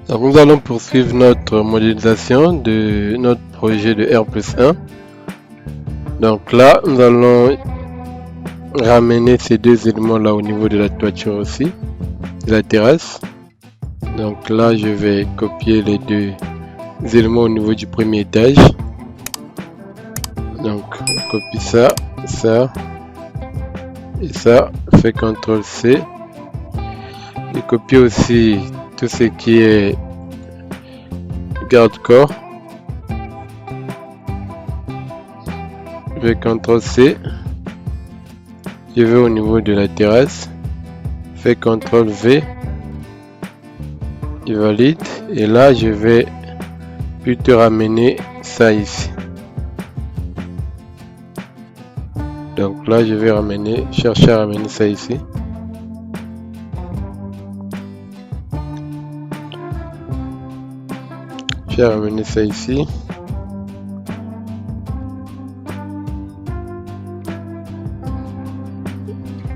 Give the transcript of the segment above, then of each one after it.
Donc, nous allons poursuivre notre modélisation de notre projet de R+1. Donc là, nous allons ramener ces deux éléments là au niveau de la toiture aussi, de la terrasse. Donc là, je vais copier les deux éléments au niveau du premier étage. Donc, on copie ça, ça et ça. Fait CTRL-C. Et copier aussi tout ce qui est garde-corps. Je vais CTRL-C. Je vais au niveau de la terrasse. Fais CTRL-V. Je valide. Et là, je vais plutôt ramener ça ici. Donc là, je vais chercher à ramener ça ici. Je vais ramener ça ici.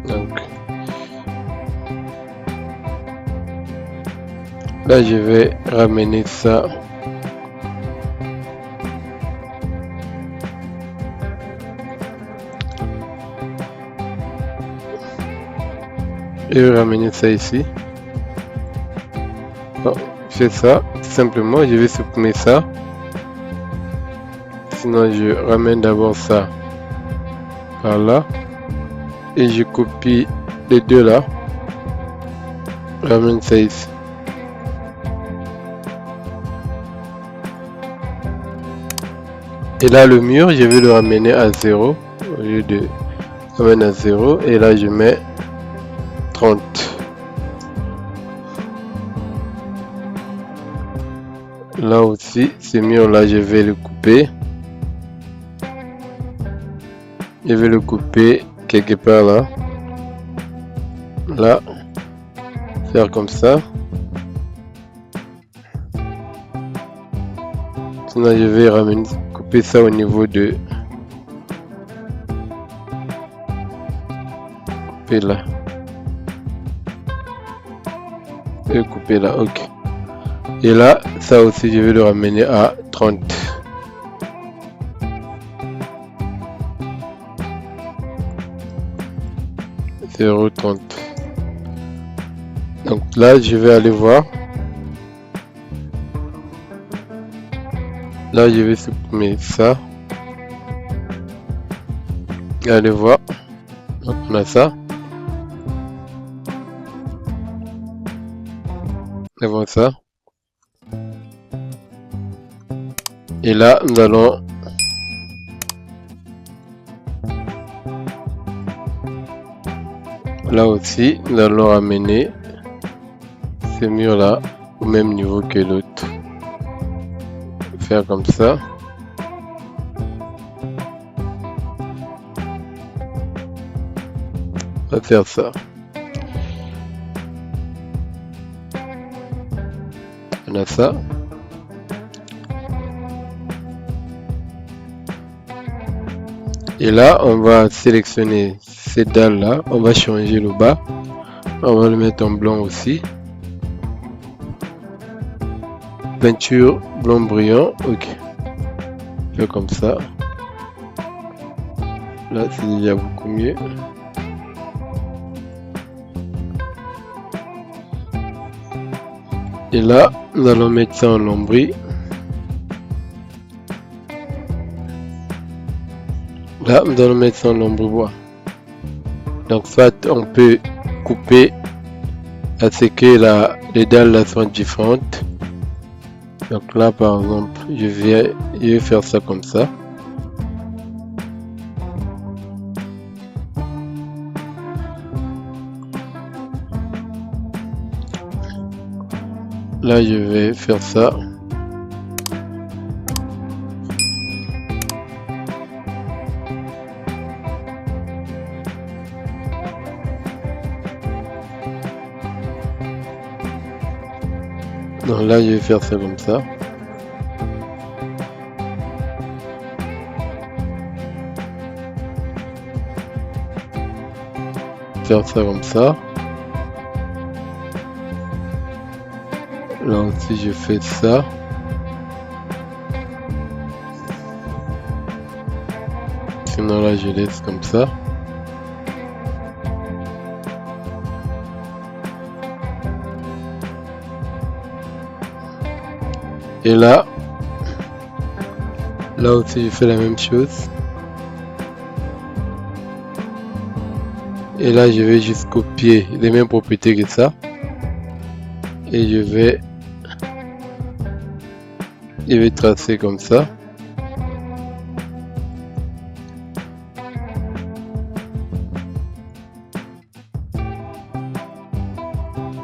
Donc là, je vais ramener ça. Je vais ramener ça ici. Bon, je fais ça. Simplement, je vais supprimer ça. Sinon, je ramène d'abord ça par là. Et je copie les deux là. Je ramène ça ici. Et là, le mur, je vais le ramener à 0. Au lieu de ramener à 0. Et là, je mets 30. Là aussi, ce mur là, je vais le couper. Je vais le couper quelque part là. Là. Faire comme ça. Sinon, je vais couper ça au niveau de... Couper là. Et couper là, ok. Et là, ça aussi, je vais le ramener à 30. .30. Donc là, je vais aller voir. Là, je vais supprimer ça. Et aller voir. Donc, on a ça. Et voilà ça. Et là, nous allons là aussi, nous allons ramener ce mur là au même niveau que l'autre. Faire comme ça. On va faire ça. On a ça. Et là, on va sélectionner ces dalles là. On va changer le bas. On va le mettre en blanc aussi. Peinture blanc brillant. Ok. Fait comme ça. Là, c'est déjà beaucoup mieux. Et là, nous allons mettre ça en lambris. Là, nous allons mettre ça en lambris bois. Donc, soit on peut couper à ce que les dalles là soient différentes. Donc là, par exemple, je vais faire ça comme ça. Là, je vais faire ça. Donc là, je vais faire ça comme ça. Faire ça comme ça. Là aussi, je fais ça. Sinon, là, je laisse comme ça. Et là aussi, je fais la même chose. Et là, je vais juste copier les mêmes propriétés que ça. Et je vais tracer comme ça.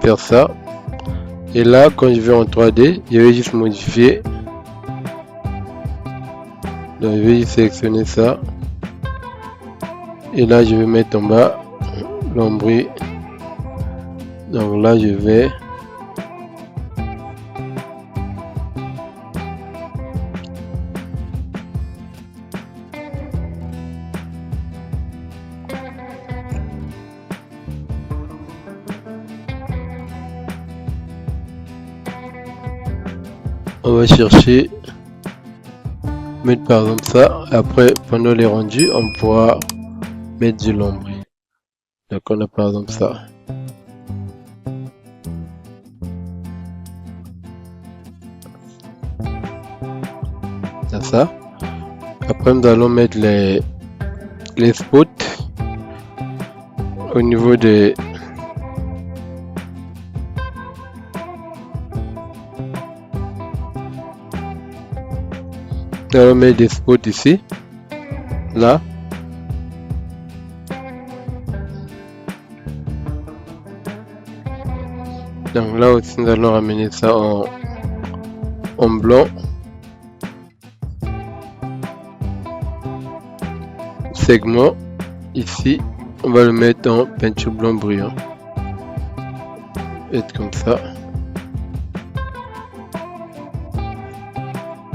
Faire ça. Et là, quand je vais en 3D, je vais juste modifier. Donc, je vais juste sélectionner ça. Et là, je vais mettre en bas l'ombris. Donc là, je vais on va chercher, mettre par exemple ça. Après, pendant les rendus, on pourra mettre du l'ombris. Donc on a par exemple ça. C'est ça. Après, nous allons mettre les spots au niveau des nous allons mettre des spots ici, là. Donc là aussi, nous allons ramener ça en blanc. Segment, ici, on va le mettre en peinture blanc brillant. Être comme ça.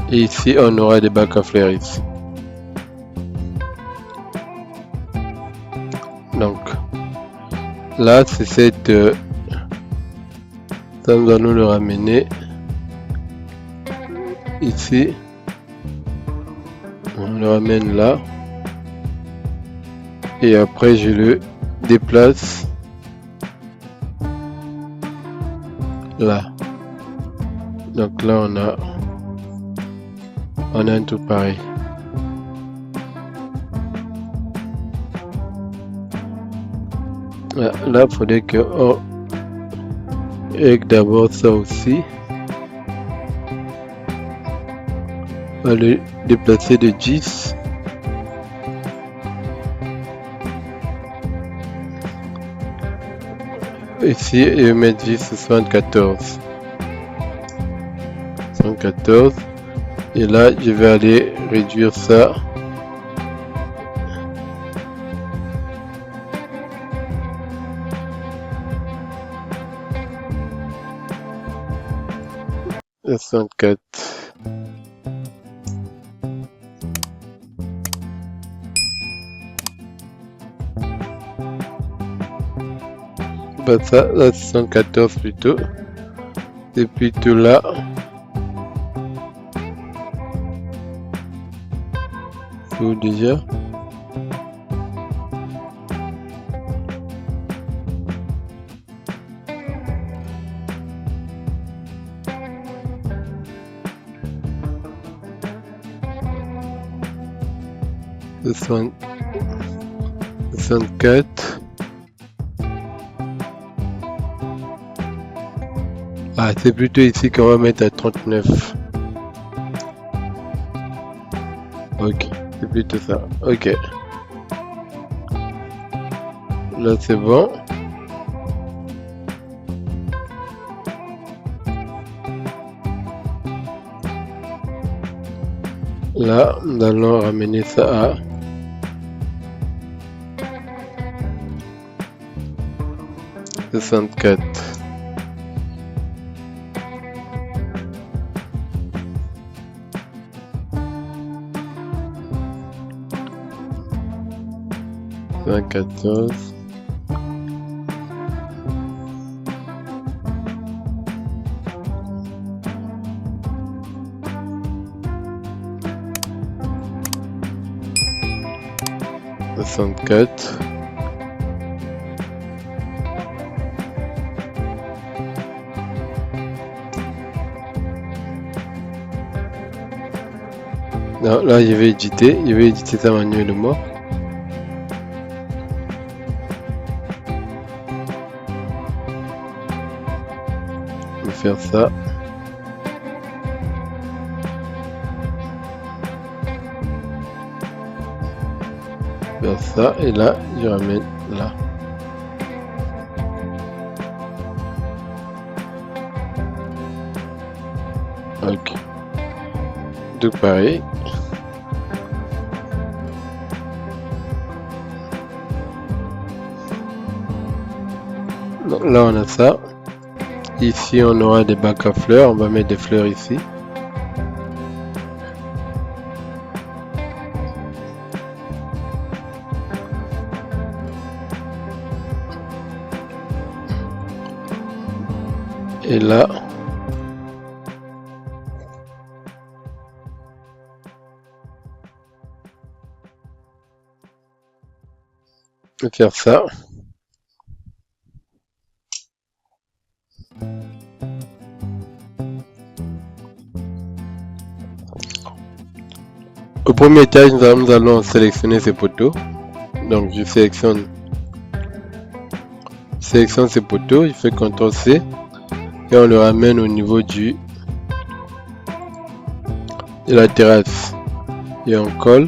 Et ici, on aura des bacs à fleurs ici. Donc, là, c'est cette... ça, nous allons le ramener ici. On le ramène là. Et après, je le déplace là. Donc là, on a un tout pareil. Là, il faudrait que on règle d'abord ça aussi. On va le déplacer de 10. Ici, et mettre 10 74. 74. Et là, je vais aller réduire ça. À 64. Bah ça, là 74 plutôt. Et puis tout là. Tout déjà. Le 64. Ah, c'est plutôt ici qu'on va mettre à 39. Ok, c'est plutôt ça. Ok. Là, c'est bon. Là, nous allons ramener ça à 64. 114. Non, là je vais éditer ça manuellement. Je vais faire ça. Faire ça et là je ramène là. Ok. Tout pareil. Donc là on a ça. Ici on aura des bacs à fleurs. On va mettre des fleurs ici. Et là, je vais faire ça. Au premier étage, nous allons sélectionner ces poteaux. Donc je sélectionne ces poteaux, je fais CTRL-C et on le ramène au niveau de la terrasse. Et on colle,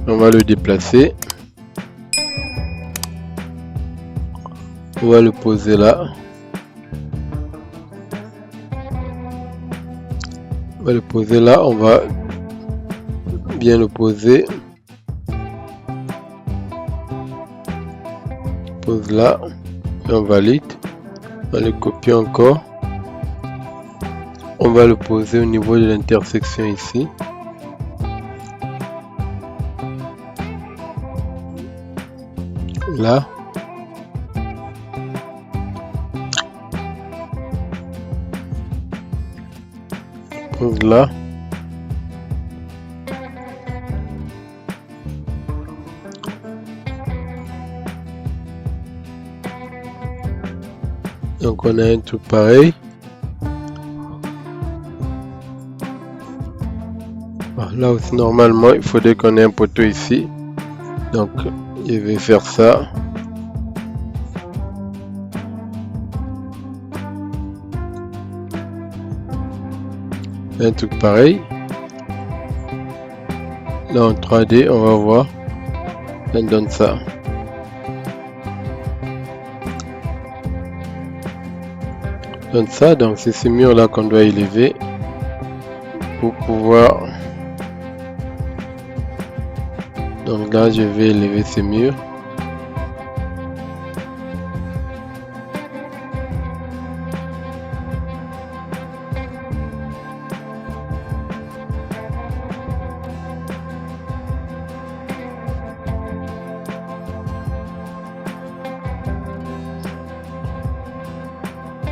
on va le déplacer. On va le poser là. On va le poser là, on va bien le poser. Pose là, et on valide. On va le copier encore. On va le poser au niveau de l'intersection ici. Là. Pose là. Donc on a un truc pareil. Là aussi normalement il faudrait qu'on ait un poteau ici. Donc je vais faire ça. Un truc pareil. Là en 3D on va voir. Ça donne ça. Donc c'est ce mur là qu'on doit élever pour pouvoir. Donc là je vais élever ces murs.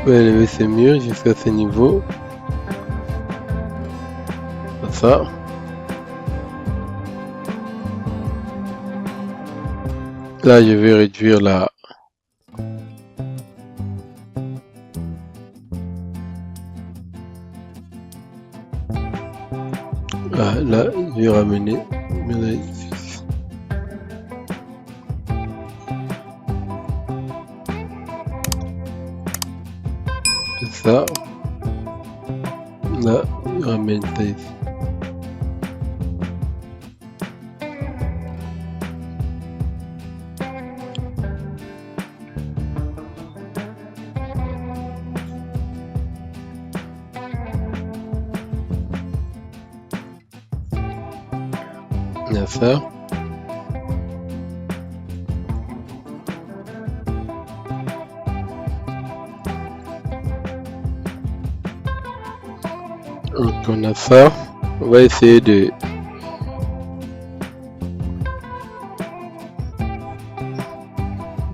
Je vais élever ces murs jusqu'à ce niveau. Comme ça. Là, je vais réduire la... Ah, là, je vais ramener... Ça. Là, je ramène ça ici. Il y a ça. Donc on a ça. On va essayer de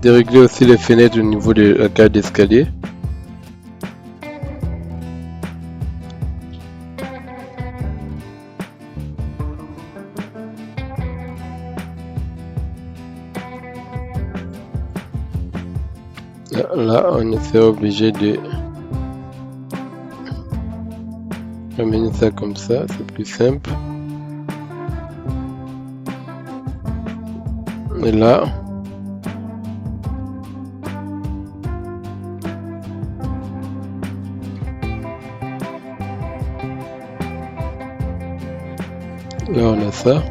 dérégler aussi les fenêtres au niveau de la cage d'escalier. Là, on est obligé de ramener ça comme ça, c'est plus simple. Et là, on a ça.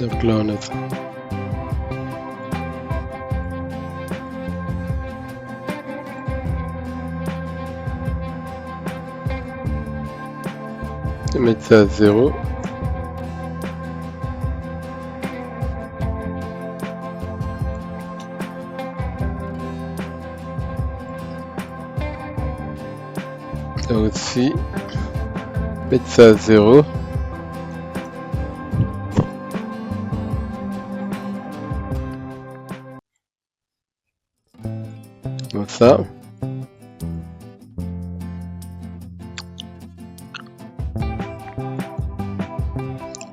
Donc là, on a ça. Je vais mettre ça à 0. Là aussi, mettre ça à 0. Comme ça.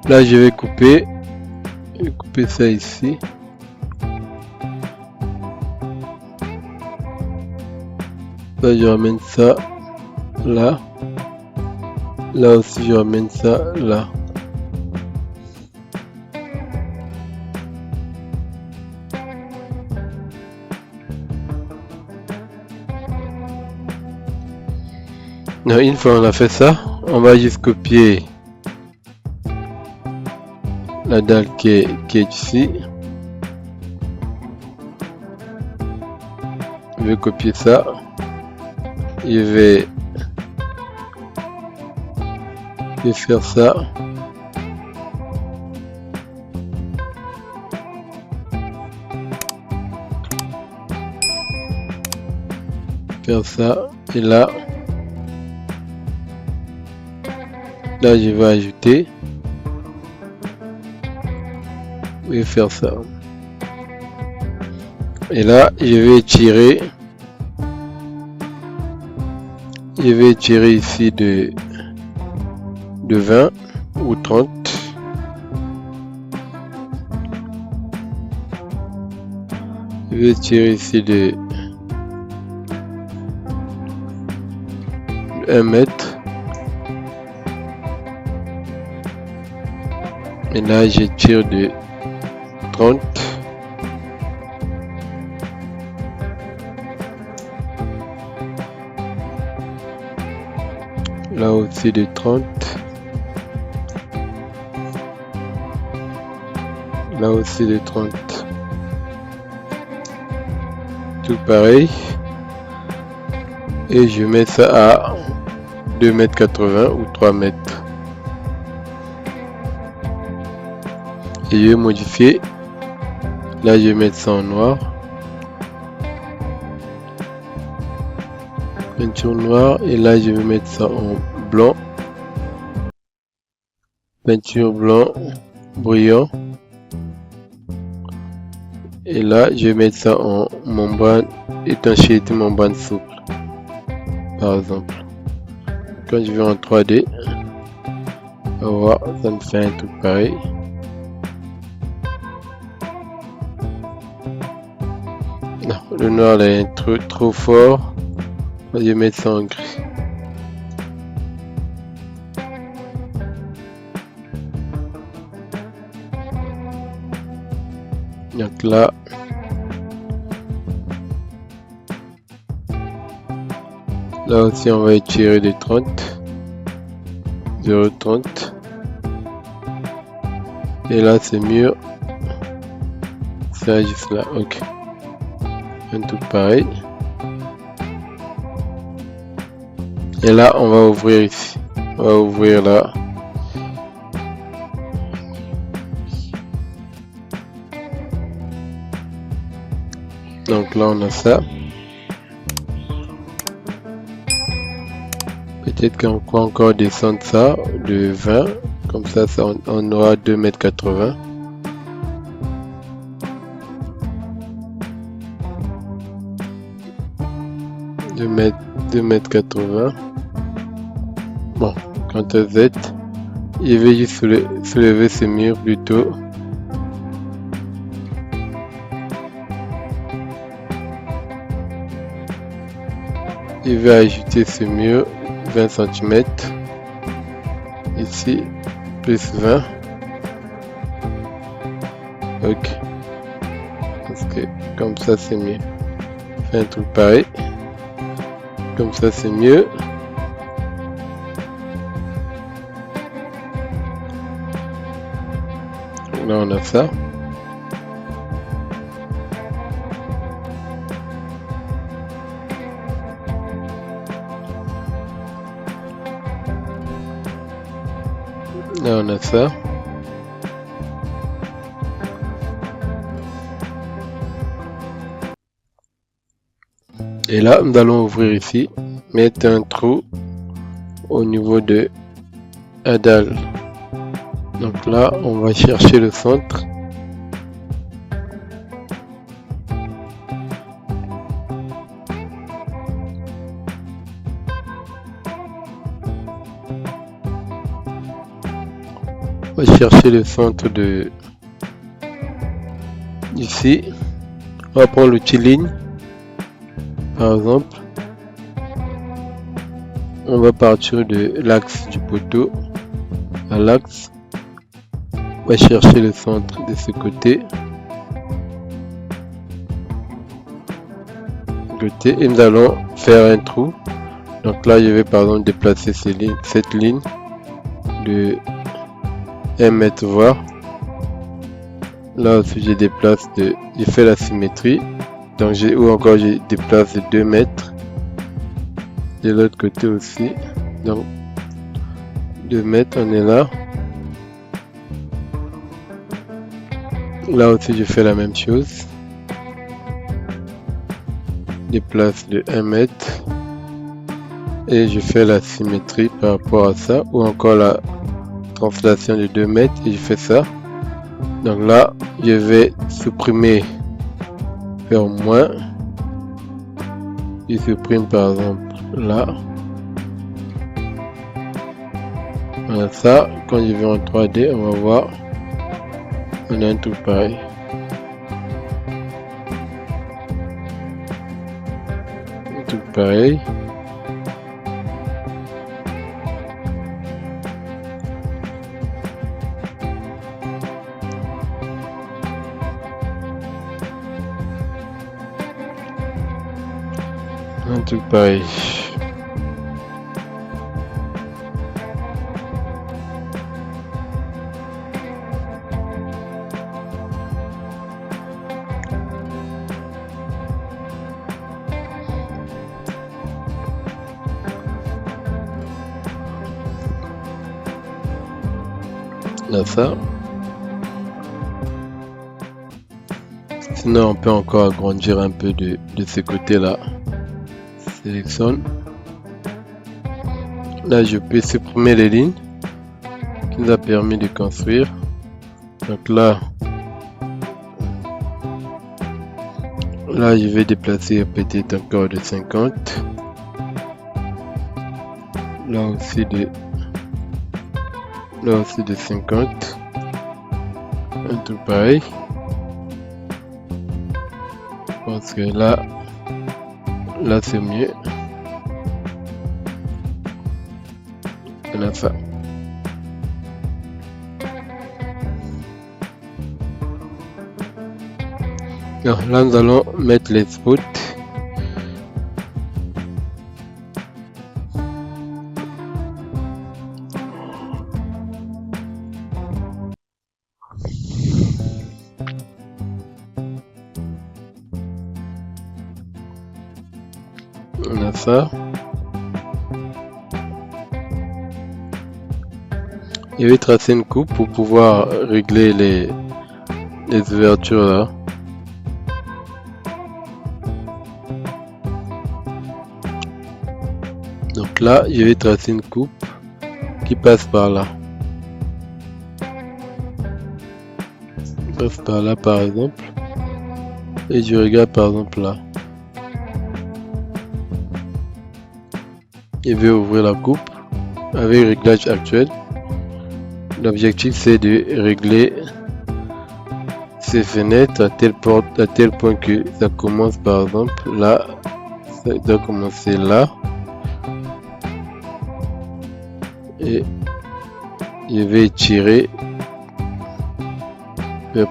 Là, je vais couper ça ici. Là, je ramène ça là. Là aussi, je ramène ça là. Non, une fois on a fait ça, on va juste copier la dalle qui est ici. Je vais copier ça. Je vais faire ça. Faire ça. Et là, je vais ajouter. Et faire ça. Et là, je vais tirer. Je vais tirer ici de 20 ou 30. Je vais tirer ici de 1 mètre. Et là, je tire de 30. Là aussi de 30. Là aussi de 30. Tout pareil. Et je mets ça à 2,80 m ou 3 mètres. Et je vais modifier. Là, je vais mettre ça en noir. Peinture noire. Et là, je vais mettre ça en blanc. Peinture blanc brillant. Et là, je vais mettre ça en membrane étanchéité, membrane souple. Par exemple. Quand je vais en 3D, on va voir, ça me fait un truc pareil. Non, le noir là est trop fort. Je vais mettre ça en gris. Donc là, aussi on va étirer de 30, 0,30. Et là c'est mieux. C'est juste là, ok. Un tout pareil. Et là on va ouvrir ici. On va ouvrir là. Donc là on a ça. Peut-être qu'on peut encore descendre ça de 20. Comme ça, on aura 2,80 m. De 2,80 m. Bon, quant à Z, je vais juste soulever ce mur plutôt. Je vais ajouter ce mur 20 cm. Ici, plus 20. Ok. Parce que comme ça, c'est mieux. Fais un truc pareil. Comme ça, c'est mieux. Là, on a ça. Là, on a ça. Et là, nous allons ouvrir ici, mettre un trou au niveau de la dalle. Donc là, on va chercher le centre. On va chercher le centre de ici. On va prendre l'outil ligne. Par exemple, on va partir de l'axe du poteau à l'axe. On va chercher le centre de ce côté. Et nous allons faire un trou. Donc là, je vais par exemple déplacer cette ligne de 1 mètre voir. Là aussi, je déplace je fais la symétrie. Donc ou encore je déplace de 2 mètres. De l'autre côté aussi. Donc 2 mètres, on est là. Là aussi, je fais la même chose. Déplace de 1 mètre. Et je fais la symétrie par rapport à ça. Ou encore la translation de 2 mètres. Et je fais ça. Donc là, je vais supprimer, faire moins. Je supprime par exemple là. Voilà ça. Quand je vais en 3D, on va voir. On a un truc pareil. Un truc pareil. Un truc pareil. Là ça. Sinon on peut encore agrandir un peu de ce côté là. Sélectionne. Là je peux supprimer les lignes qui nous a permis de construire. Donc là je vais déplacer peut-être encore de 50. Là aussi de 50. Un tout pareil. Parce que là c'est mieux. On a ça. Alors, là nous allons mettre les spots. On a ça. Je vais tracer une coupe pour pouvoir régler les ouvertures là. Donc Donc là, je vais tracer une coupe qui passe par là. Passe par là par exemple. Et je regarde par exemple là. Je vais ouvrir la coupe avec réglage actuel. L'objectif c'est de régler ces fenêtres à tel point que ça commence par exemple là, ça doit commencer là. Et je vais tirer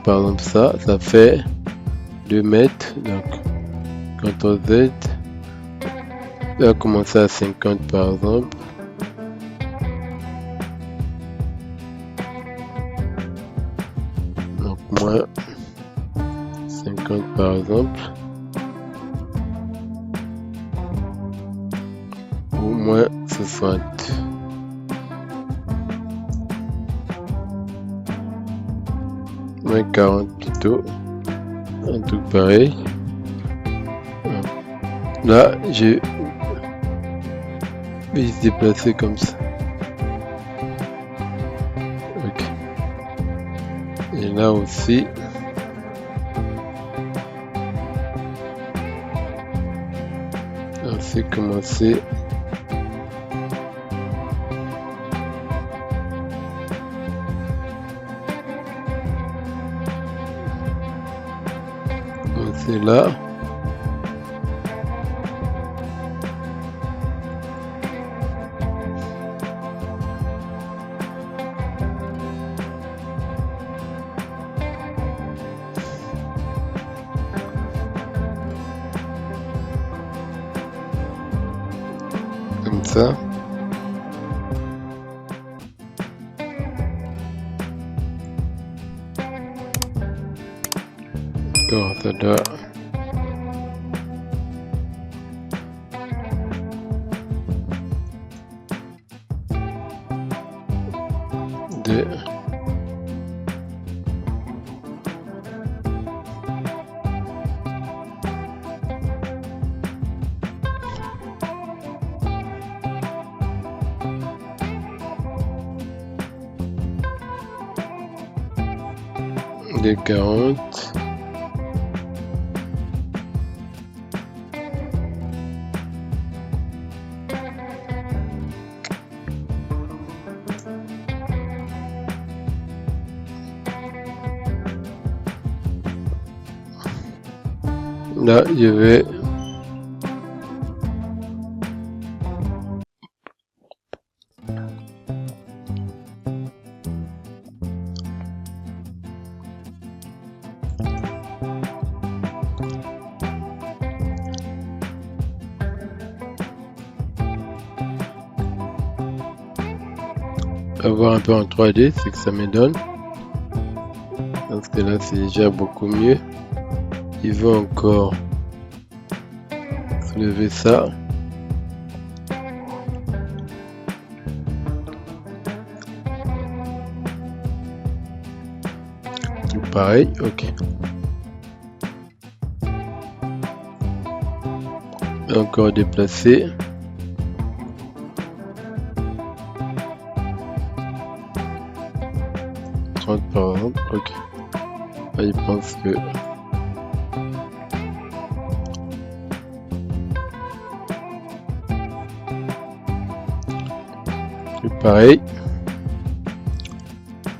par exemple ça fait 2 mètres. Donc CTRL Z, ça va commencer à 50 par exemple. Donc moins 50 par exemple, ou moins 60. Moins 40 plutôt, un truc pareil. Là, je vais se déplacer comme ça. Ok. Et là aussi. On s'est commencé. C'est là. Comme ça. D'accord, ça doit. De 40. Là, je vais avoir un peu en 3D, c'est que ça me donne. Parce que là, c'est déjà beaucoup mieux. Il veut encore soulever ça. Tout pareil, ok. Encore déplacer. Par exemple, ok. Là, il pense que c'est pareil.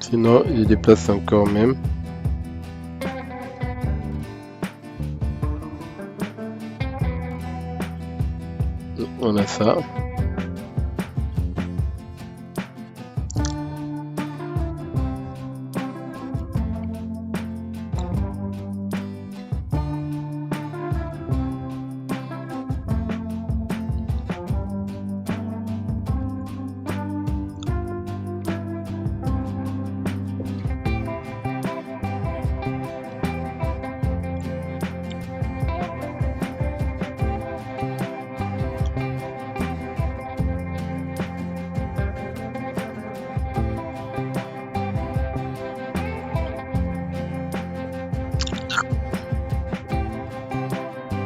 Sinon, il déplace encore même. On a ça.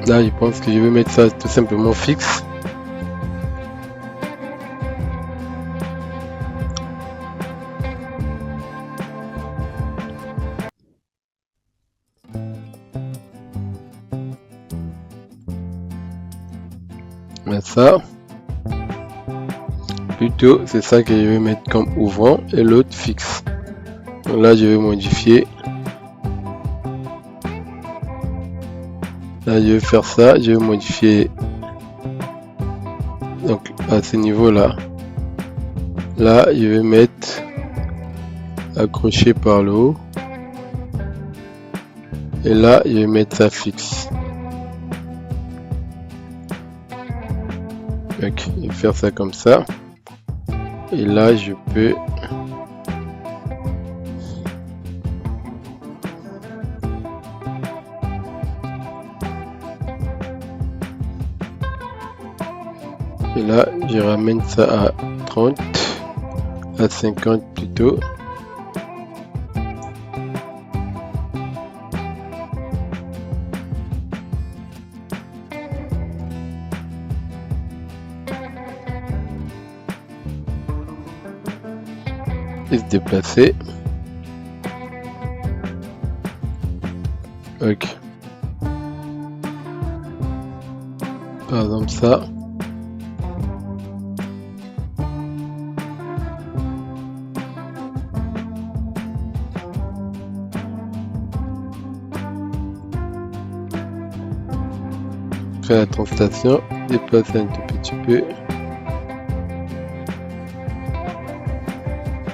Là, je pense que je vais mettre ça tout simplement fixe. Mais ça, plutôt, c'est ça que je vais mettre comme ouvrant et l'autre fixe. Donc là, je vais modifier. Là, je vais faire ça. Je vais modifier. Donc, à ce niveau-là. Là, je vais mettre accroché par le haut. Et là, je vais mettre ça fixe. Ok, je vais faire ça comme ça. Et là, je peux et là, je ramène ça à 30, à 50 plutôt. Et se déplacer. Ok. Par exemple ça. Faire la translation, déplacer un tout petit peu.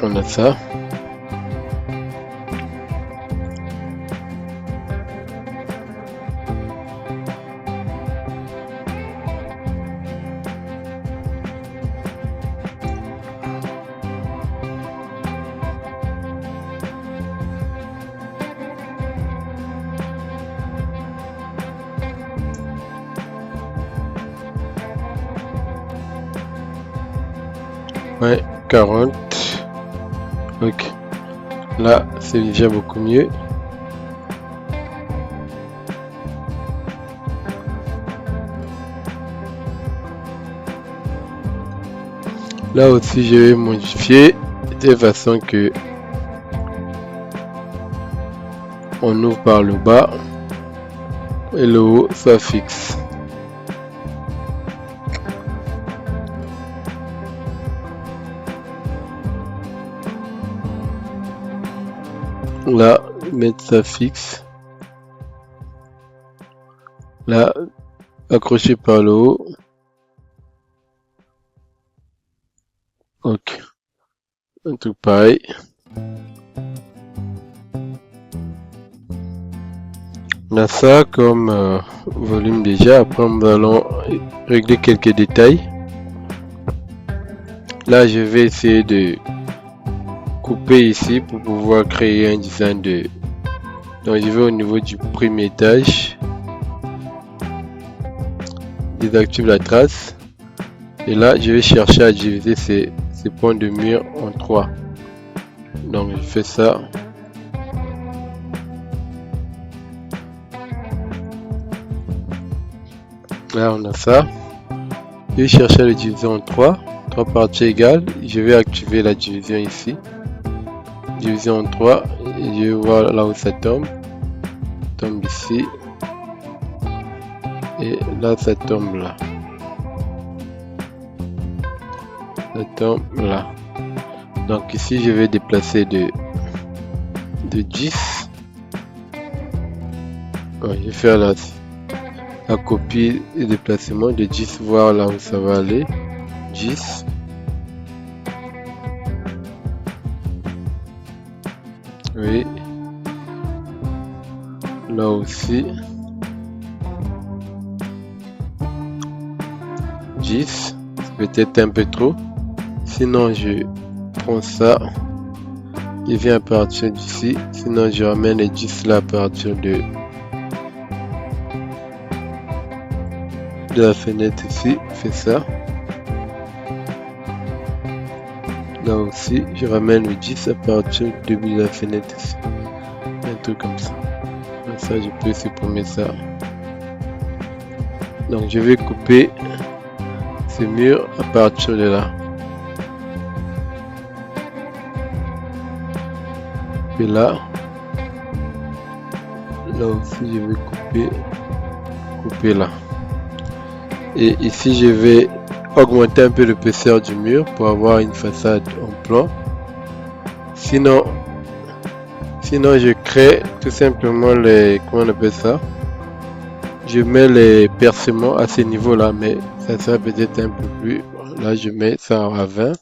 On a ça. Ouais, 40. Ok. Là, c'est déjà beaucoup mieux. Là aussi, je vais modifier de façon que on ouvre par le bas et le haut soit fixe. Là, mettre ça fixe. Là, accroché par le haut. Ok. Un truc pareil. On a ça comme volume déjà. Après, nous allons régler quelques détails. Là, je vais essayer de couper ici pour pouvoir créer un design de. Donc, je vais au niveau du premier étage. Désactive la trace. Et là, je vais chercher à diviser ces points de mur en 3. Donc, je fais ça. Là, on a ça. Je vais chercher à le diviser en 3 parties égales. Je vais activer la division ici. Division en 3. Et je vais voir là où ça tombe. Tombe ici. Et là, ça tombe là. Ça tombe là. Donc ici, je vais déplacer de 10. Ouais, je vais faire la copie et déplacement de 10, voir là où ça va aller. 10. Oui. Là aussi. 10. C'est peut-être un peu trop. Sinon, je prends ça. Il vient à partir d'ici. Sinon, je ramène les 10 là à partir de la fenêtre ici. Fais ça. Là aussi, je ramène le 10 à partir du début de la fenêtre ici. Un truc comme ça. Comme ça, je peux supprimer ça. Donc, je vais couper ce mur à partir de là. Et là aussi, je vais couper là. Et ici je vais augmenter un peu l'épaisseur du mur pour avoir une façade en plan. Sinon je crée tout simplement les, comment on appelle ça, je mets les percements à ce niveau là, mais ça sera peut-être un peu plus, là je mets ça à 20,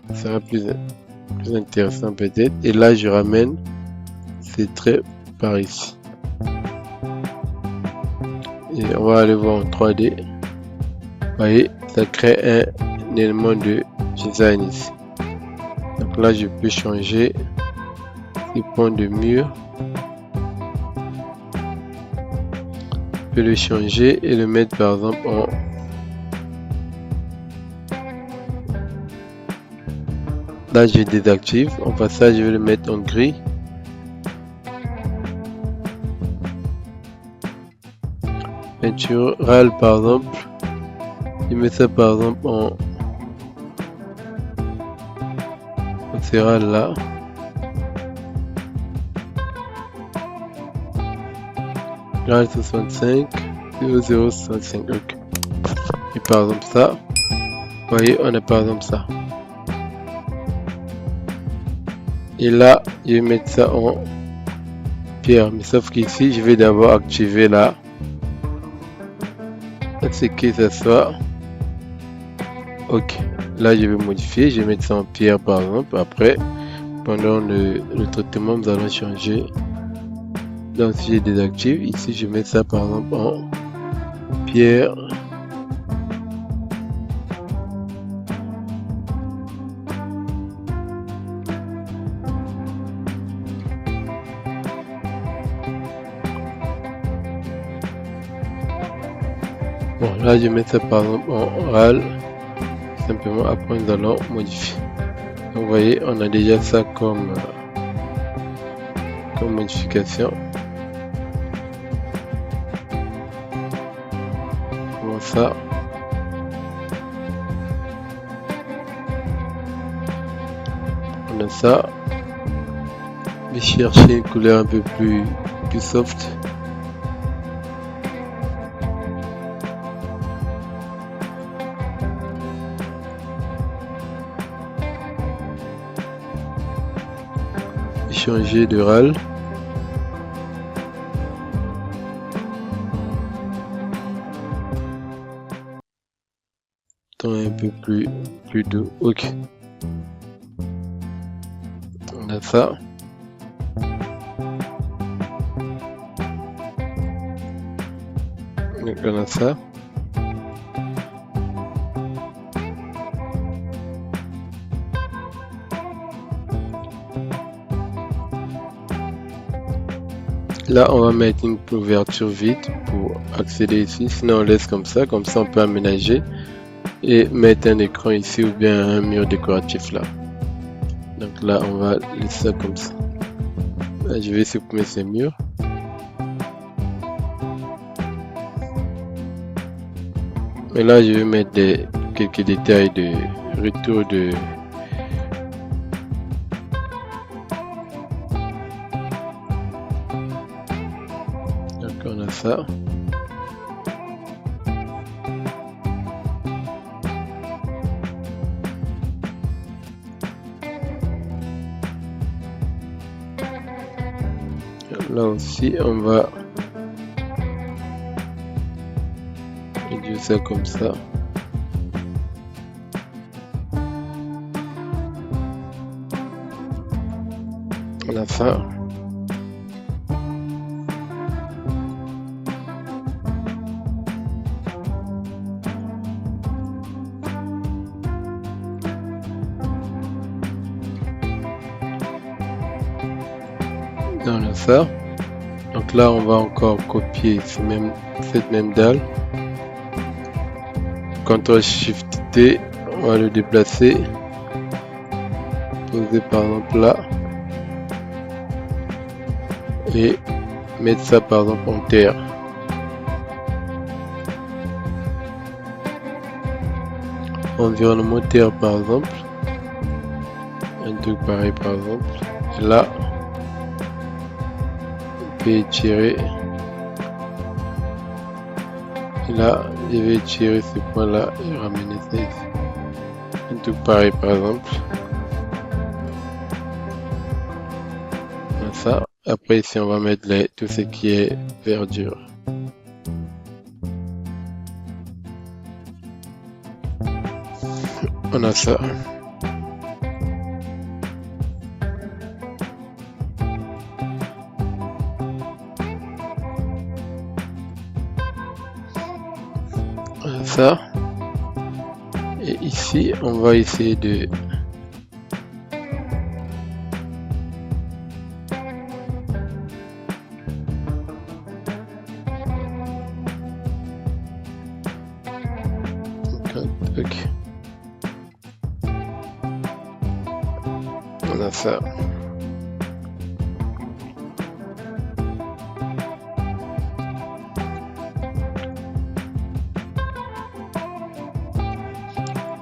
ça sera plus intéressant peut-être, et là je ramène ces traits par ici et on va aller voir en 3D. Vous voyez, ça crée un élément de design ici. Donc là je peux changer les points de mur, je peux le changer et le mettre par exemple en là je désactive, en passant je vais le mettre en gris. Peintural par exemple, je mets ça par exemple en sera là. Graal 65 0065, ok. Et par exemple ça, vous voyez, on a par exemple ça. Et là, je vais mettre ça en pierre, mais sauf qu'ici, je vais d'abord activer là, ce que ça soit. Ok, là je vais modifier, je vais mettre ça en pierre par exemple. Après, pendant le traitement, nous allons changer. Donc si je désactive, ici je mets ça par exemple en pierre. Bon, là je mets ça par exemple en RAL. Simplement, après nous allons modifier. Donc vous voyez, on a déjà ça comme modification. Comment ça? On a ça. Je vais chercher une couleur un peu plus soft. Changer de RAL. Ton un peu plus doux. Ok. On a ça. Donc on a ça. Là, on va mettre une ouverture vide pour accéder ici. Sinon, on laisse comme ça on peut aménager et mettre un écran ici ou bien un mur décoratif là. Donc là, on va laisser ça comme ça. Là, je vais supprimer ces murs. Et là, je vais mettre quelques détails de retour de ça. Là aussi, on va réduire ça comme ça. On a ça. On a ça. Donc là, on va encore copier cette même dalle. CTRL SHIFT T, on va le déplacer. Poser par exemple là. Et mettre ça par exemple en terre. Environnement terre par exemple. Un truc pareil par exemple. Et là, on peut étirer Là, je vais tirer ce point là et ramener ça ici. Un truc pareil par exemple. Comme ça. Après ici on va mettre tout ce qui est verdure. On a ça. Ça. Et ici, on va essayer de ok. On a ça.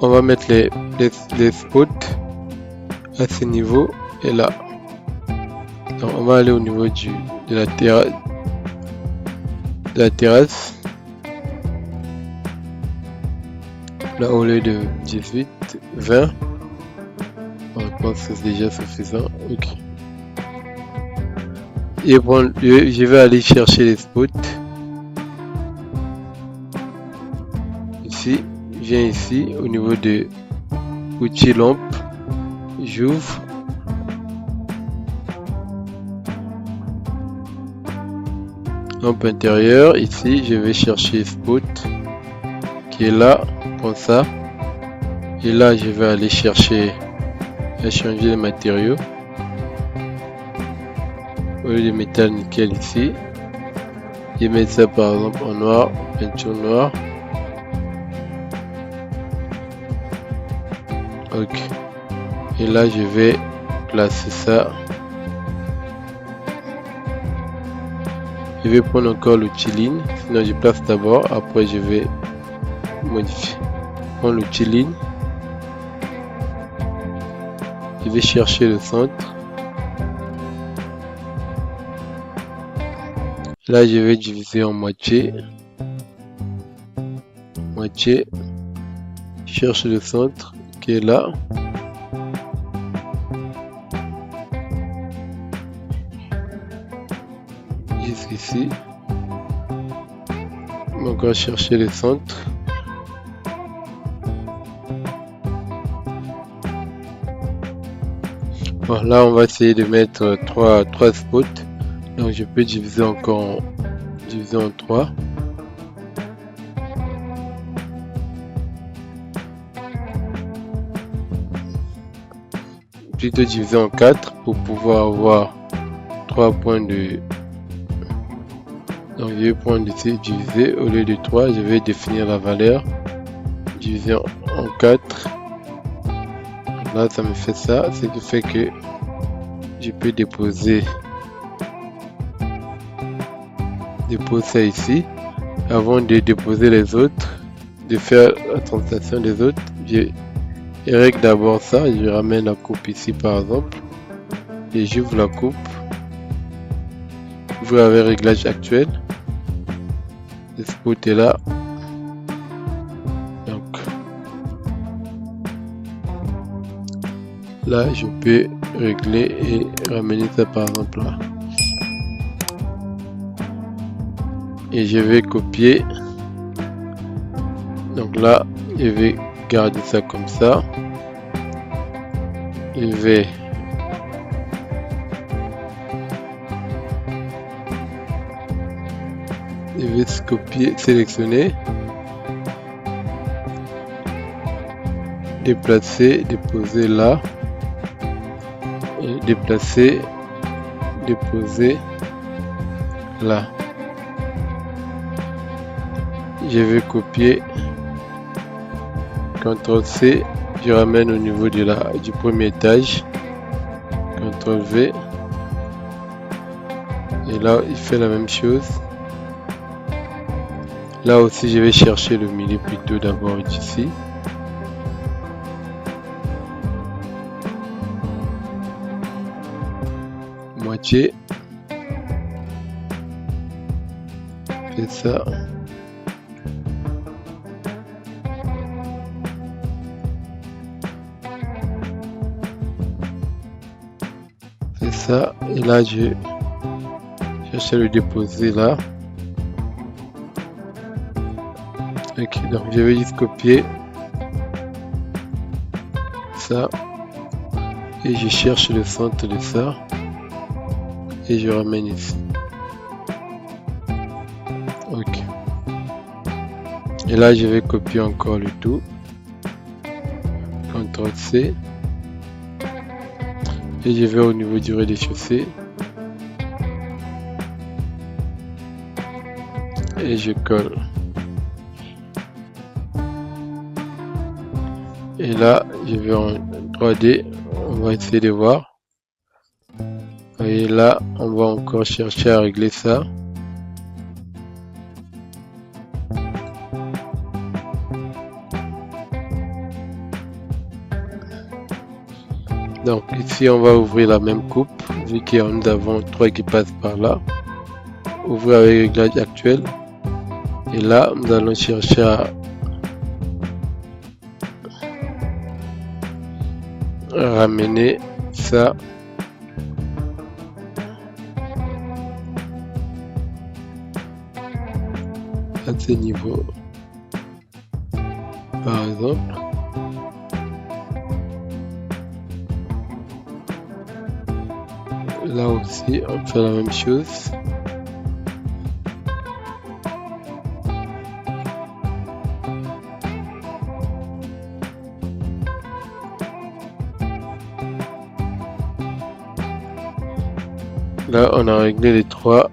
On va mettre les spots à ce niveau et là. Donc on va aller au niveau de la terrasse. Là au lieu de 18, 20. Je pense que c'est déjà suffisant. Ok. Et bon, je vais aller chercher les spots. Ici. Je viens ici au niveau de outils lampe, j'ouvre, lampe intérieure, ici je vais chercher spot qui est là, comme ça, et là je vais aller chercher à changer les matériaux, au lieu de métal nickel ici, je vais mettre ça par exemple en noir, peinture noire. Ok. Et là je vais placer ça. Je vais prendre encore l'outil ligne. Sinon je place d'abord. Après je vais modifier. Prendre l'outil ligne. Je vais chercher le centre. Là je vais diviser en moitié. Moitié. Je cherche le centre. Qui est là. Jusqu'ici. On va encore chercher le centre. Bon, là on va essayer de mettre trois spots. Donc je peux diviser encore en 3. Plutôt diviser en 4 pour pouvoir avoir 3 points de. Donc je vais prendre ici diviser au lieu de 3, je vais définir la valeur diviser en 4. Là ça me fait ça, ce qui fait que je peux déposer ça ici. Avant de déposer les autres, de faire la translation des autres, je règle d'abord ça, je ramène la coupe ici par exemple et j'ouvre la coupe, vous avez réglage actuel, le spot est là, donc là je peux régler et ramener ça par exemple là et je vais copier, donc là je vais garder ça comme ça. Je vais copier, sélectionner, déplacer, déposer là, et déplacer, déposer là. Je vais copier, CTRL C, je ramène au niveau du premier étage, CTRL V, et là il fait la même chose. Là aussi je vais chercher le milieu plutôt d'abord ici. Moitié. C'est ça. fais ça et là je cherche à le déposer là. Ok, donc je vais juste copier ça et je cherche le centre de ça et je ramène ici. Ok, et là je vais copier encore le tout, CTRL C, et je vais au niveau du rez-de-chaussée et je colle. Et là je vais en 3D, on va essayer de voir. Et là on va encore chercher à régler ça. Donc ici on va ouvrir la même coupe, vu que nous avons 3 qui passent par là. Ouvrir avec le réglage actuel. Et là nous allons chercher à ramener ça à ce niveau, par exemple. Là aussi on fait la même chose. Là on a réglé les trois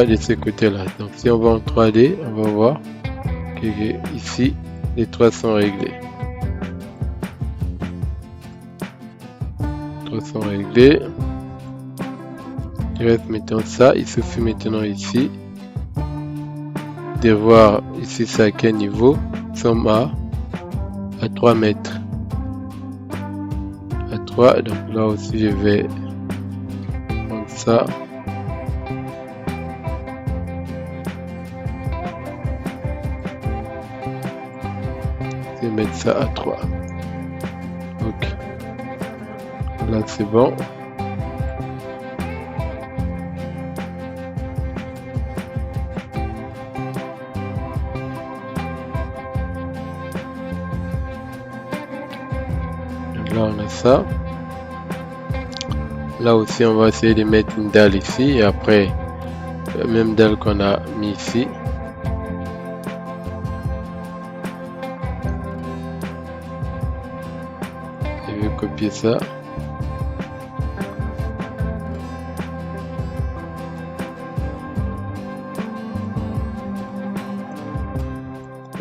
de ce côté là. Donc si on va en 3D, on va voir que ici les trois sont réglés. Sont réglés. Il reste maintenant ça. Il suffit maintenant ici de voir ici c'est à quel niveau. Nous sommes à 3 mètres. À 3. Donc là aussi je vais prendre ça. Je vais mettre ça à 3. Ok. Là c'est bon. Donc là on a ça. Là aussi on va essayer de mettre une dalle ici et après la même dalle qu'on a mis ici. Je vais copier ça.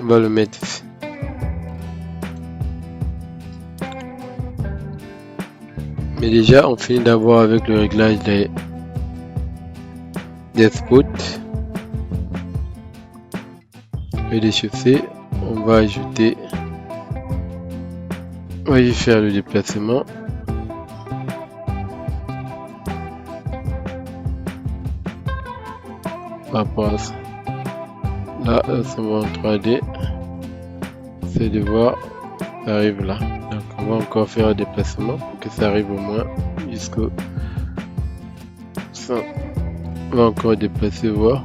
On va le mettre ici. Mais déjà on finit d'abord avec le réglage des spots et des chaussées. On va ajouter, on va y faire le déplacement. Par rapport à ça. Là, ça va en 3D. C'est de voir, ça arrive là. Donc on va encore faire un déplacement pour que ça arrive au moins jusqu'au 100. On va encore déplacer, voir.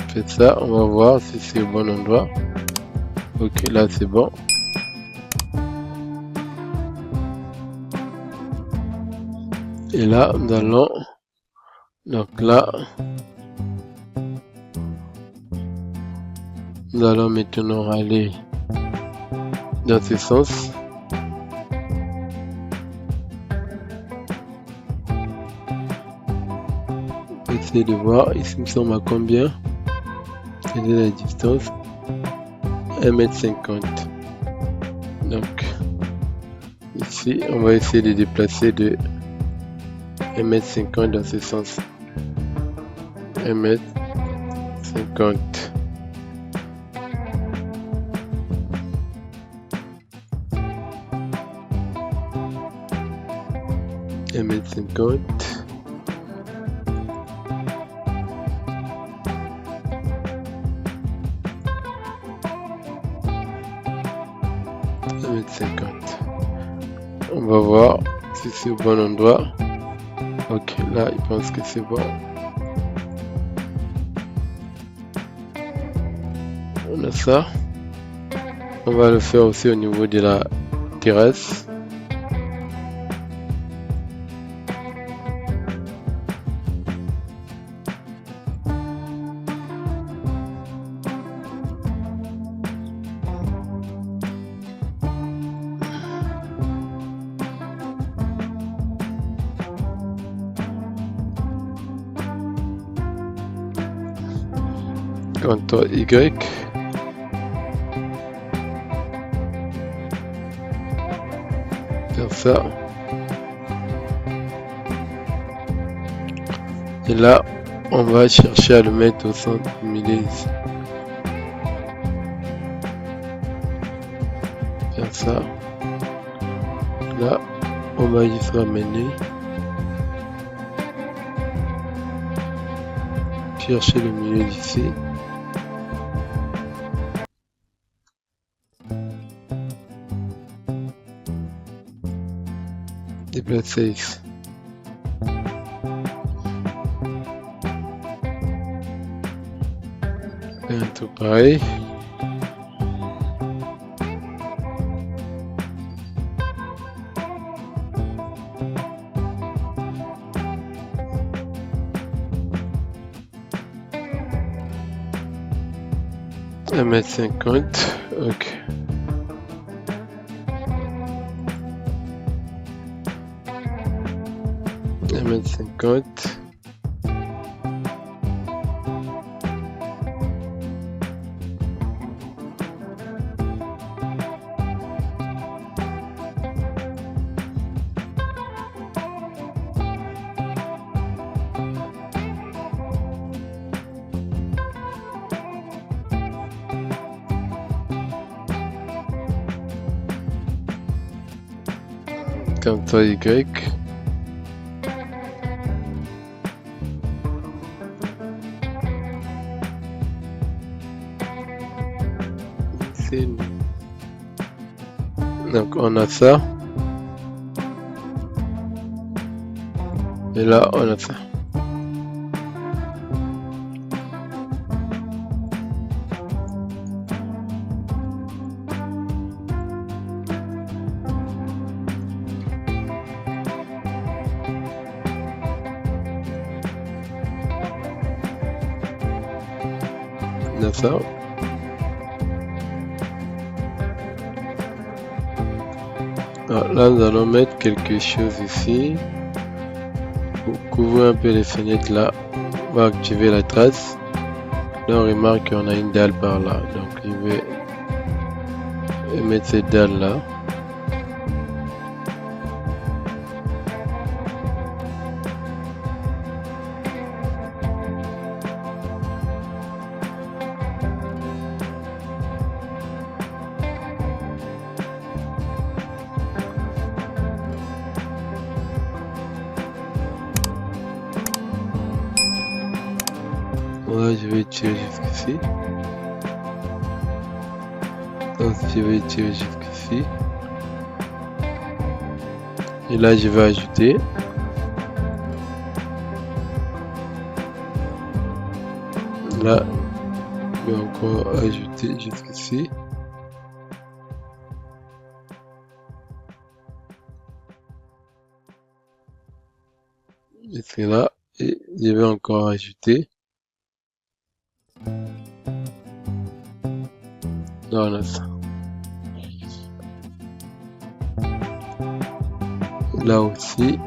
Faites ça, on va voir si c'est au bon endroit. Ok, là c'est bon. Et là nous allons, donc là nous allons maintenant aller dans ce sens. On va essayer de voir ici nous sommes à combien. Quelle est la distance? 1,50 m. Donc ici on va essayer de déplacer de 1,50 m dans ce sens. 1,50 m. 1,50 m. On va voir si c'est au bon endroit. Ok, là il pense que c'est bon. On a ça. On va le faire aussi au niveau de la terrasse. CTRL Y. Faire ça. Et là, on va chercher à le mettre au centre du milieu ici. Faire ça. Là, on va juste ramener. Chercher le milieu d'ici. Déplacer ici. Et un tout pareil. Un mètre 50, ok. Un mètre 50. CTRL Y. Donc on a ça. Et là on a ça. On a ça. Alors là nous allons mettre quelque chose ici pour couvrir un peu les fenêtres. Là on va activer la trace. Là on remarque qu'on a une dalle par là, donc je vais mettre cette dalle là. Là, je vais tirer jusqu'ici. Donc, je vais tirer jusqu'ici. Et là, je vais ajouter. Là, je vais encore ajouter jusqu'ici. Et c'est là. Et je vais encore ajouter. Voilà ça. Là aussi.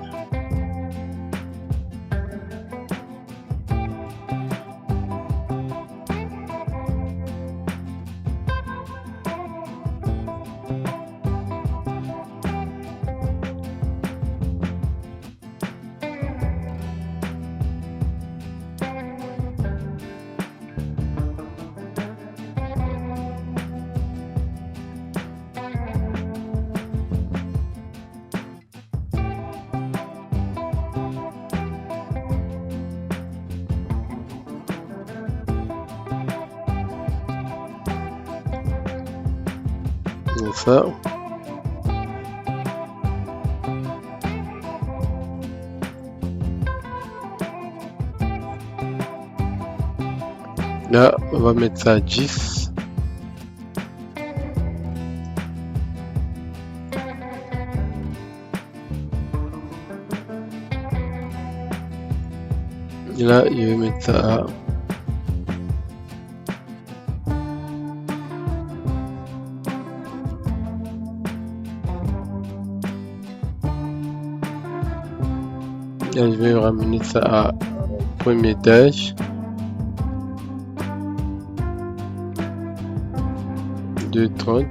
Ça. Là, on va mettre ça à 10. Et là, je vais mettre ça à... Là, je vais ramener ça à premier étage. De 30.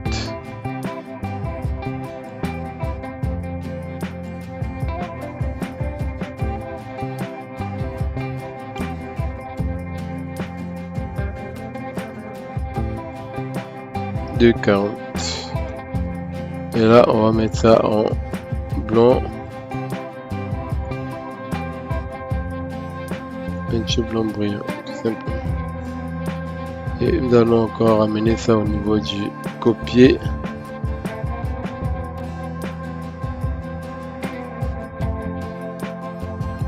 De 40. Et là, on va mettre ça en blanc. Peinture blanc brillant, tout simplement. Et nous allons encore ramener ça au niveau du copier.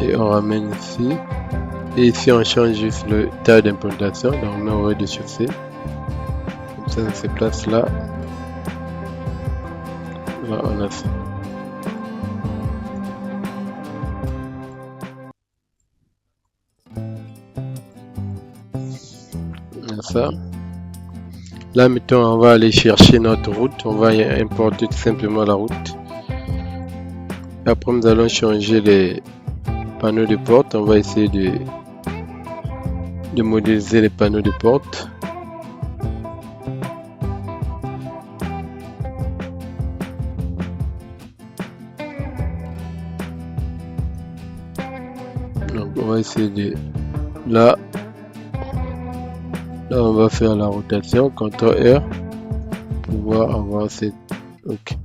Et on ramène ici. Et ici, on change juste le taille d'implantation. Donc, on met au rez-de-chaussée. Comme ça, ça se place là. Là, on a ça. Ça. Là maintenant on va aller chercher notre route, on va importer tout simplement la route. Après nous allons changer les panneaux de porte, on va essayer de modéliser les panneaux de porte. Donc on va essayer de... Là on va faire la rotation, CTRL R, pour pouvoir avoir cette... Ok.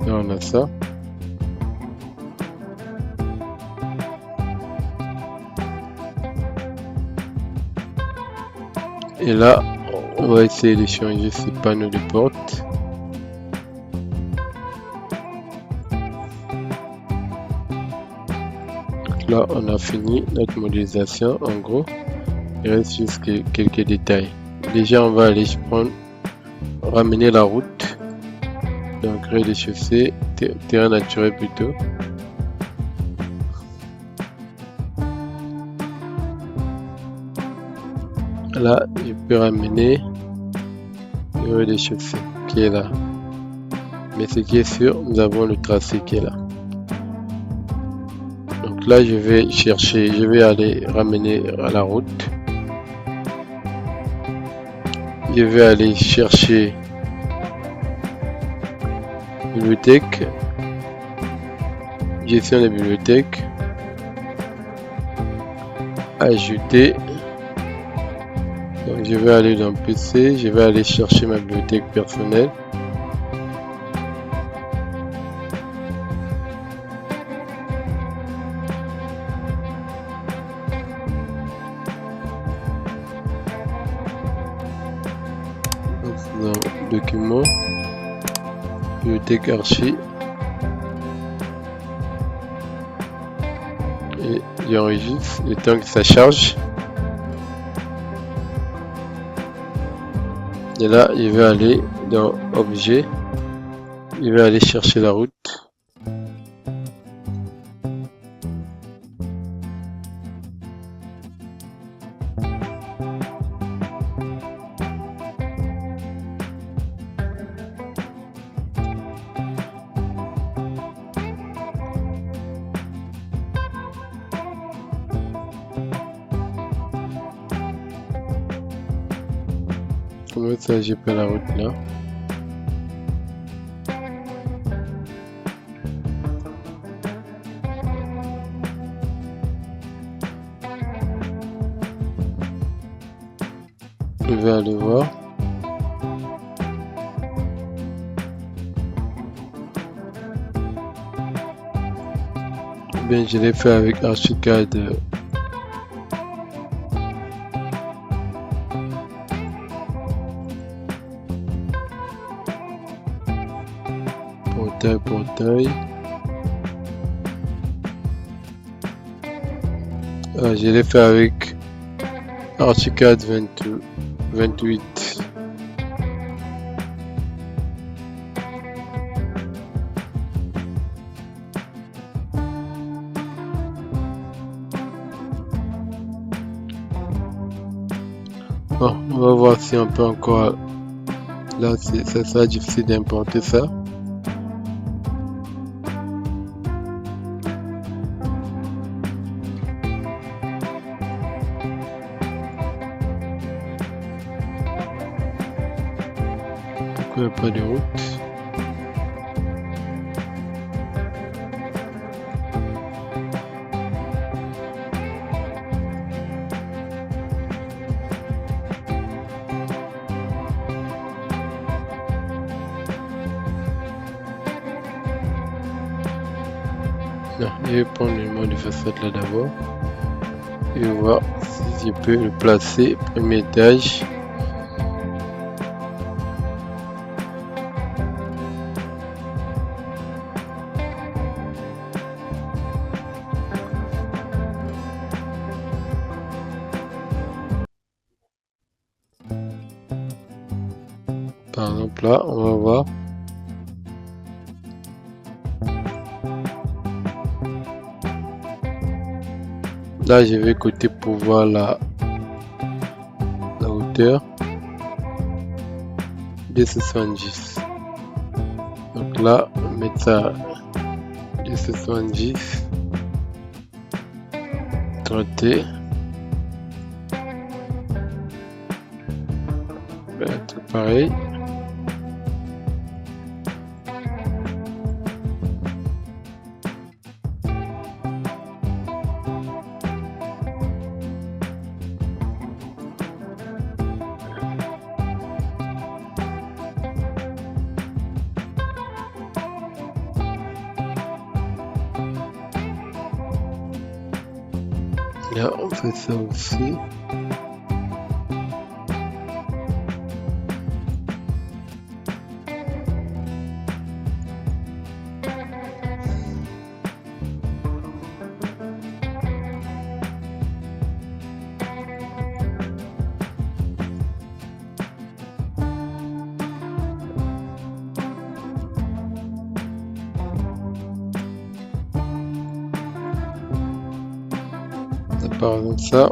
Là, on a ça. Et là, on va essayer de changer ces panneaux de porte. Là, on a fini notre modélisation en gros. Il reste juste quelques détails. Déjà, on va aller ramener la route. Donc, rez-de-chaussée, terrain naturel plutôt. Là, je peux ramener le rez-de-chaussée qui est là. Mais ce qui est sûr, nous avons le tracé qui est là. Là, je vais chercher, je vais aller ramener à la route. Je vais aller chercher bibliothèque, gestion des bibliothèques, ajouter. Donc, je vais aller dans PC, je vais aller chercher ma bibliothèque personnelle. Dans document, bibliothèque archi, et j'enregistre le temps que ça charge. Et là, je vais aller dans objet, je vais aller chercher la route. Comment ça, j'ai pas la route là. Je vais aller voir. Bien, je l'ai fait avec Archicad. Portail. Je l'ai fait avec Archicad 28. Bon, on va voir si on peut encore. Là, ça sera difficile d'importer ça. Pourquoi il n'y a pas de route? Non, je vais prendre le numéro de façade là d'abord. Et voir si je peux le placer premier étage. Par exemple là, on va voir. Là, je vais côté pour voir la hauteur de 70. Donc là, on met ça de 70. Traiter. Tout pareil. Là, on fait ça aussi. Par exemple ça.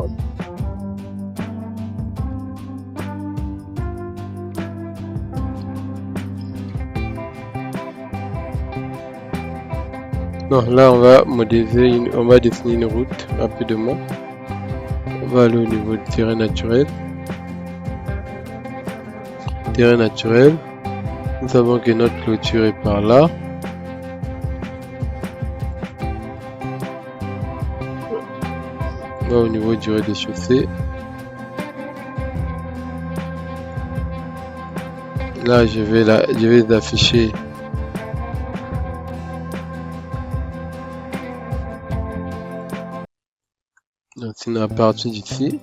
Donc là on va modéliser, on va dessiner une route rapidement. On va aller au niveau du terrain naturel. Terrain naturel. Nous savons que notre clôture est par là. Au niveau du rez-de-chaussée. Là, je vais les afficher. Donc, sinon, à partir d'ici,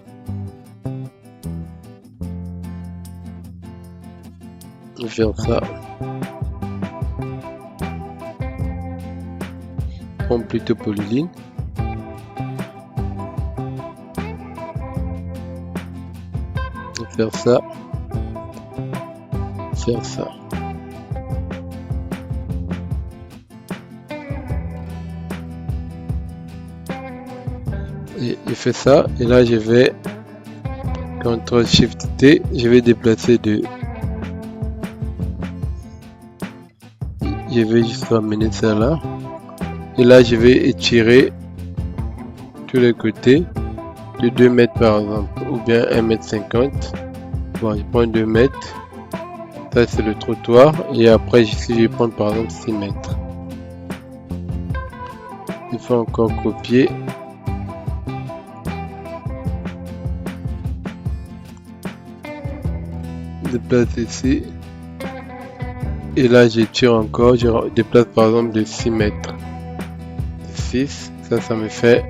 je vais faire ça. Prends plutôt polyline. Faire ça, faire ça. Et je fais ça, et là je vais CTRL SHIFT T, je vais déplacer de. Je vais juste ramener ça là, et là je vais étirer tous les côtés de 2 mètres par exemple, ou bien 1,50 m. Bon, je prends 2 mètres. Ça c'est le trottoir. Et après ici je vais prendre par exemple 6 mètres. Il faut encore copier. Déplace ici. Et là j'étire encore. Je déplace par exemple de 6 mètres. 6. Ça me fait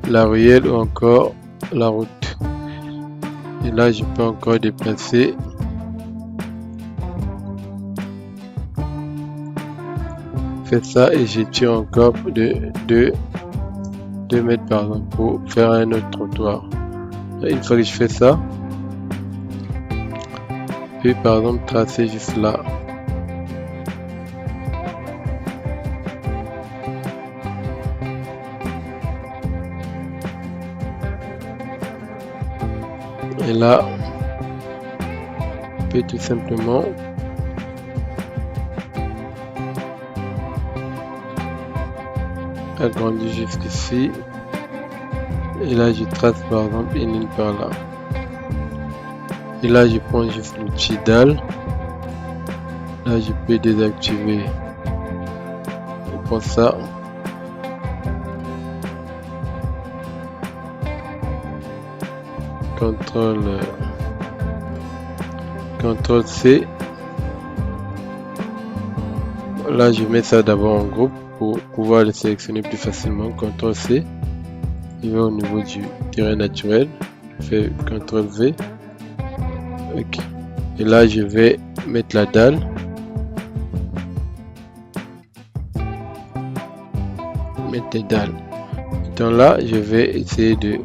la ruelle ou encore la route. Et là je peux encore déplacer. Fais ça et j'étire encore de 2 mètres par exemple pour faire un autre trottoir. Une fois que je fais ça, je peux par exemple tracer juste là. Et là, je peux tout simplement agrandir jusqu'ici. Et là, je trace par exemple une ligne par là. Et là, je prends juste l'outil dalle. Là, je peux désactiver. Je prends ça. CTRL C. Là, je mets ça d'abord en groupe pour pouvoir le sélectionner plus facilement. CTRL C. Je vais au niveau du terrain naturel. Je fais CTRL V. Ok. Et là, je vais mettre la dalle. Mettre les dalles. Maintenant là, je vais essayer de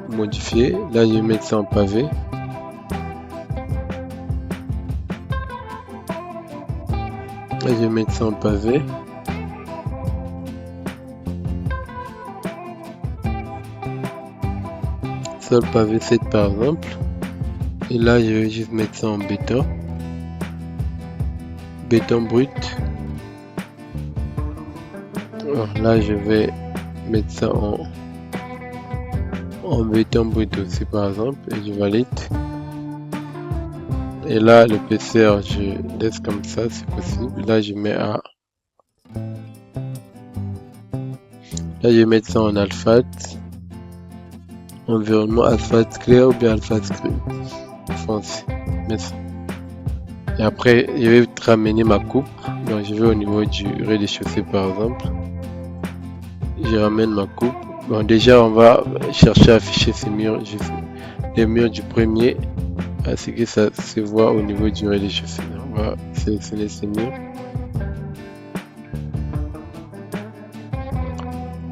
modifier. Là, je vais mettre ça en pavé. Là, je vais mettre ça en pavé. Sol pavé 7 par exemple. Et là, je vais juste mettre ça en béton. Béton brut. Alors là, je vais mettre ça en béton brut aussi par exemple. Et je valide. Et là, l'épaisseur, je laisse comme ça si possible. Là, je mets à... Là, je vais mettre ça en alphate. Environnement alphate clair ou bien alphate foncé. Et après, je vais ramener ma coupe. Donc, je vais au niveau du rez-de-chaussée par exemple. Je ramène ma coupe. Bon, déjà, on va chercher à afficher ces murs, les murs du premier, ainsi que ça se voit au niveau du rez-de-chaussée. On va sélectionner ces murs.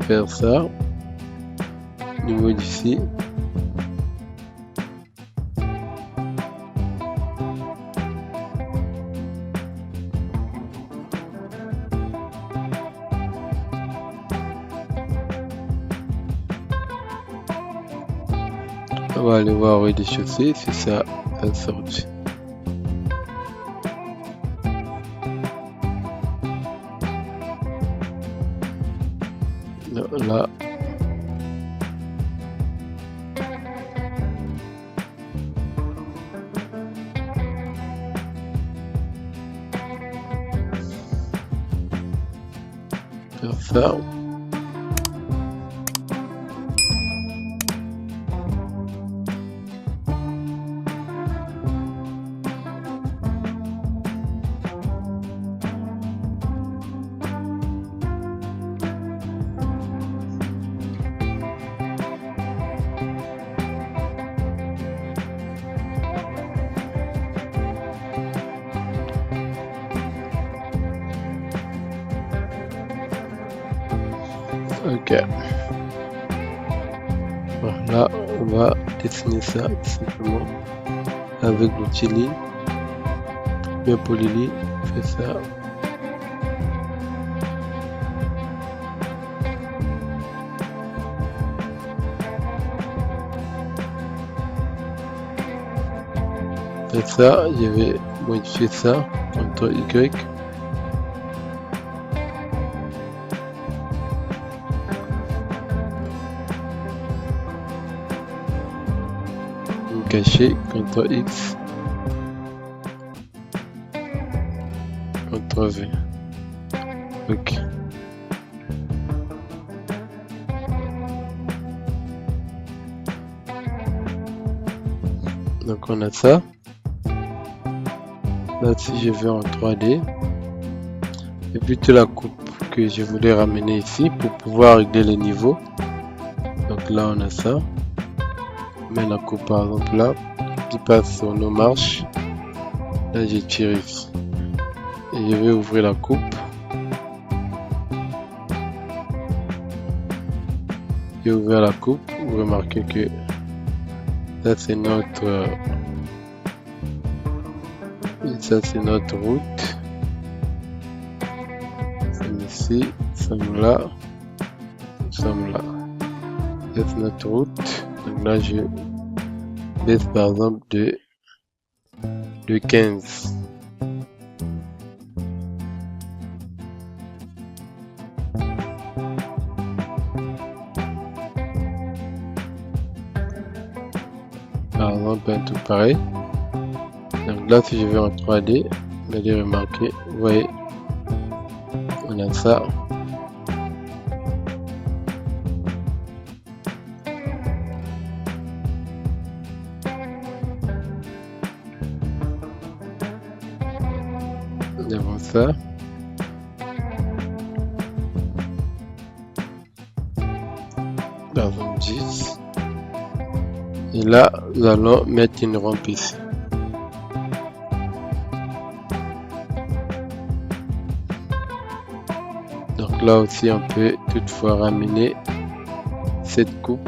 Faire ça. Au niveau d'ici. On va aller voir au rez-de-chaussée si ça a sorti. Là. Faire ça. Ok. Voilà, on va dessiner ça tout simplement avec l'outil ligne. Bien polyligne, fait ça. Fait ça, je vais modifier ça. CTRL Y. Caché, CTRL X, CTRL V. Ok. Donc on a ça. Là si je vais en 3D, et puis toute la coupe que je voulais ramener ici pour pouvoir régler les niveaux. Donc là on a ça. On met la coupe par exemple là, qui passe sur nos marches. Là je tire ici. Et je vais ouvrir la coupe. J'ai ouvert la coupe, vous remarquez que ça c'est notre route. Nous sommes ici, nous sommes là, nous sommes là. Ça c'est notre route. Donc là je baisse par exemple de 15. Par exemple un tout pareil. Donc là si je vais en 3D, vous allez remarquer, vous voyez, on a ça. Nous avons ça. Par exemple 10. Et là, nous allons mettre une rampe ici. Donc là aussi, on peut toutefois ramener cette coupe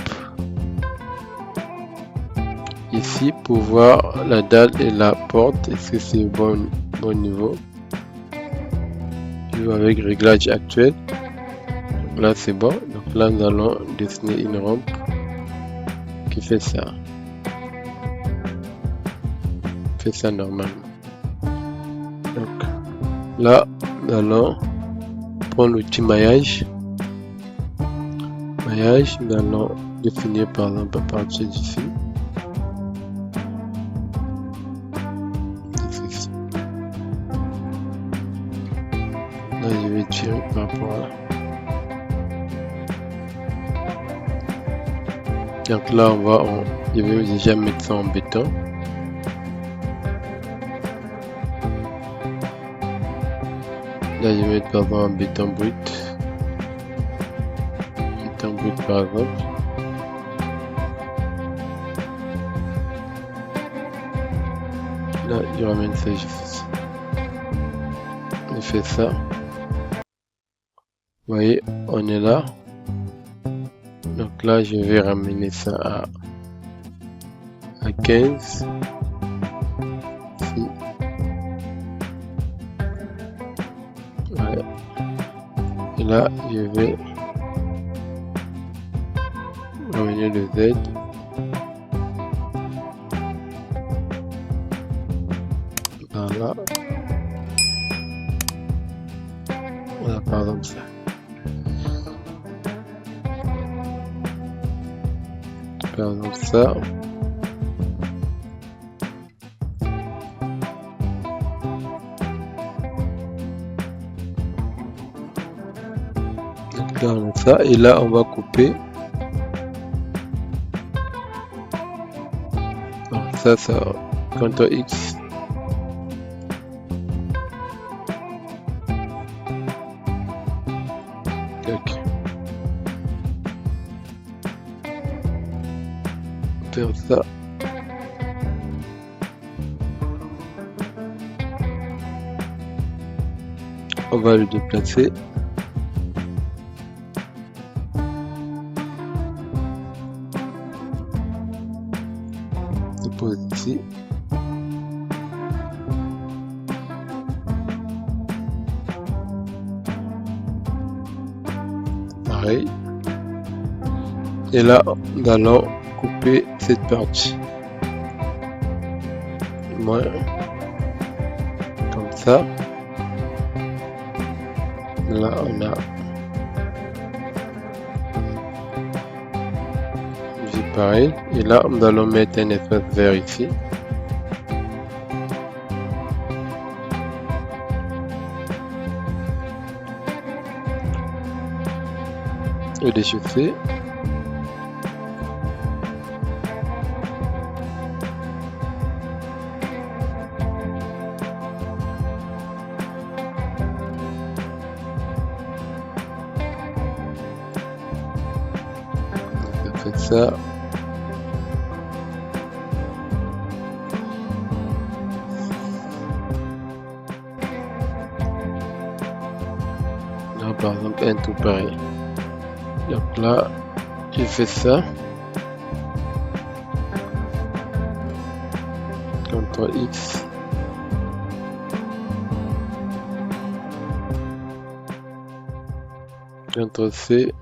ici pour voir la dalle et la porte. Est-ce que c'est bon niveau? Je vais avec réglage actuel. Donc là, c'est bon. Donc là, nous allons dessiner une rampe qui fait ça. Fait ça normalement. Donc là, nous allons prendre l'outil maillage. Nous allons définir par exemple à partir d'ici. Là, je vais tirer par rapport à là. Donc là, je vais déjà mettre ça en béton. Là, je vais mettre par exemple en béton brut. Béton brut par exemple. Là, je ramène ça juste. Je fais ça. Vous voyez, on est là. Donc là, je vais ramener ça à 15. Ici. Voilà. Et là, je vais ramener le Z. Voilà. Voilà, par exemple ça. Par exemple ça. Donc là on a ça et là on va couper. Donc ça CTRL X. Ok. Faire ça. On va le déplacer. Dépose ici. Pareil. Et là, nous allons couper cette partie. Moins. Comme ça. Là, on a pareil. Et là, nous allons mettre un espace vert ici. Au-dessus. Fait ça. Là, par exemple, un tout pareil. Donc là, je fais ça. CTRL X. CTRL C.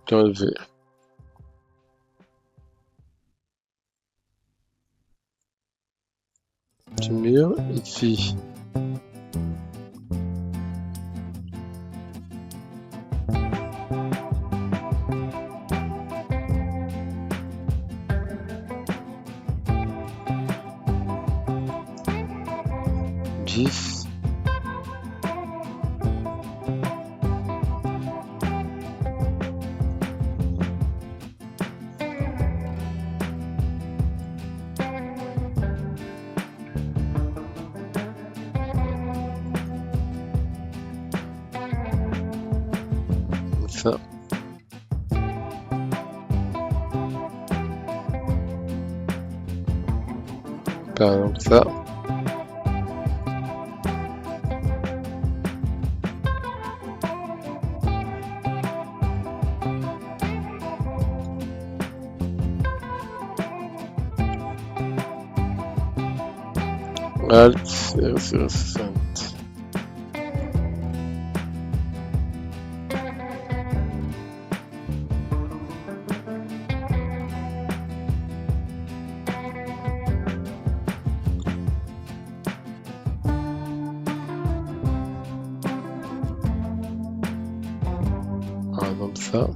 CTRL V. Du mur ici. Ça. Par exemple ça. Alt 060. Par exemple ça.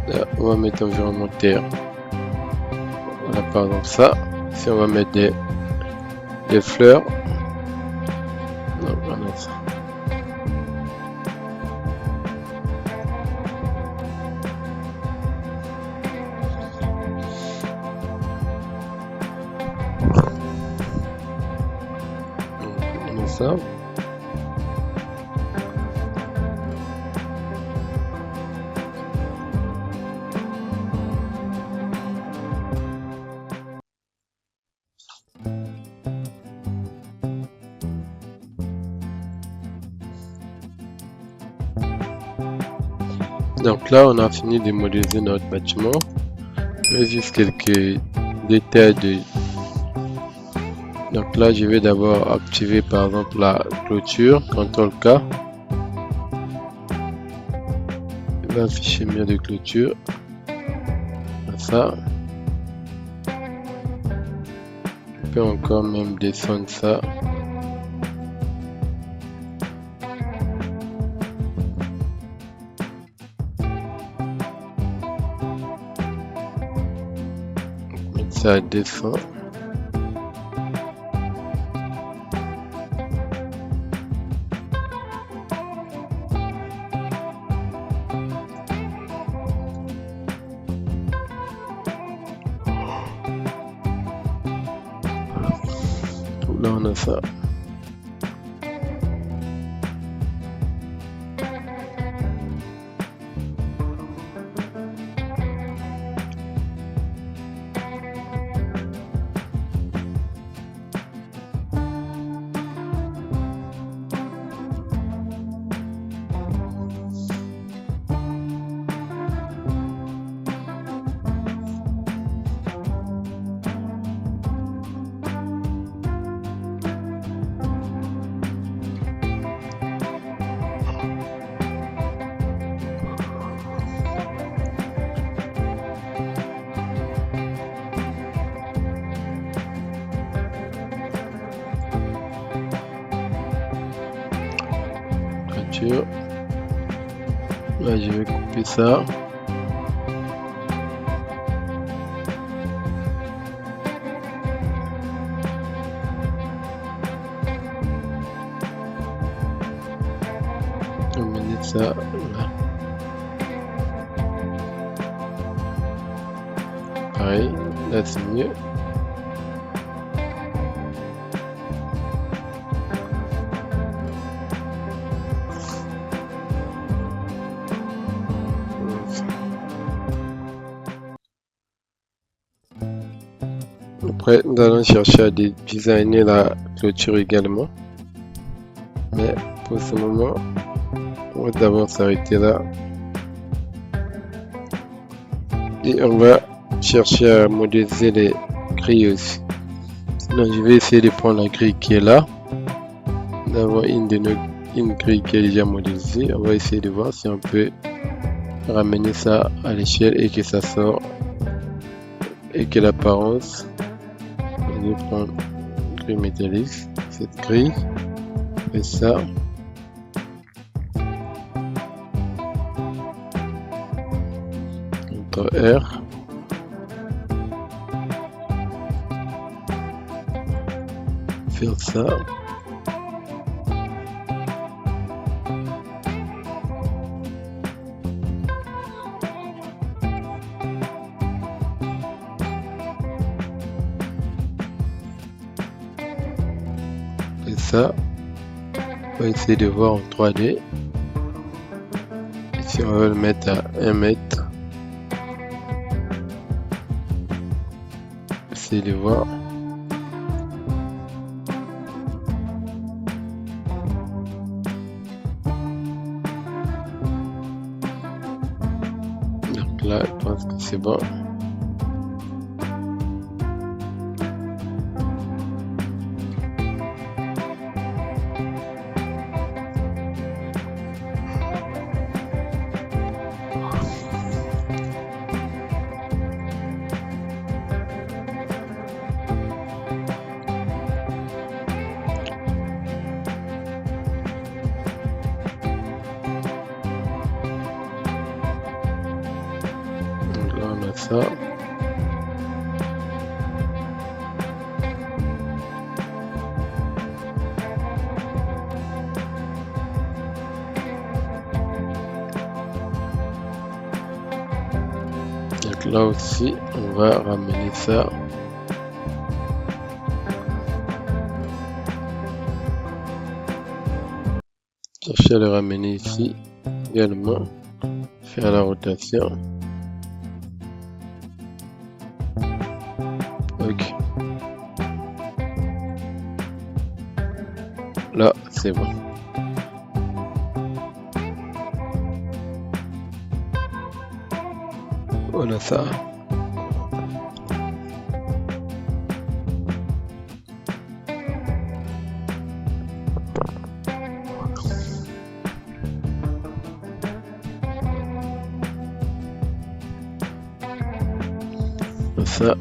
Là, on va mettre environnement terre. Voilà, par exemple ça. Si on va mettre des fleurs. Non, voilà ça. Ça. Donc là, on a fini de modéliser notre bâtiment. Il y a juste quelques détails. Donc là, je vais d'abord activer par exemple la clôture, CTRL K. Il va afficher mur de clôture. Comme ça. On peut encore même descendre ça. Mettre ça à descend. Là on a ça. Là, je vais couper ça. On va mettre ça là. Là c'est mieux. Après, nous allons chercher à designer la clôture également. Mais pour ce moment, on va d'abord s'arrêter là. Et on va chercher à modéliser les grilles aussi. Donc, je vais essayer de prendre la grille qui est là. D'avoir une grille qui est déjà modélisée. On va essayer de voir si on peut ramener ça à l'échelle et que ça sort et que l'apparence. Je vais prendre une grille métallique, cette grille, et ça. CTRL R. Faire ça. Et ça, on va essayer de voir en 3D. Ici, on va le mettre à 1 mètre. Essayer de voir. Donc là, je pense que c'est bon. Ça. Donc là aussi, on va ramener ça. Chercher à le ramener ici également. Faire la rotation. Ok. Là, c'est bon. Voilà ça. Ça.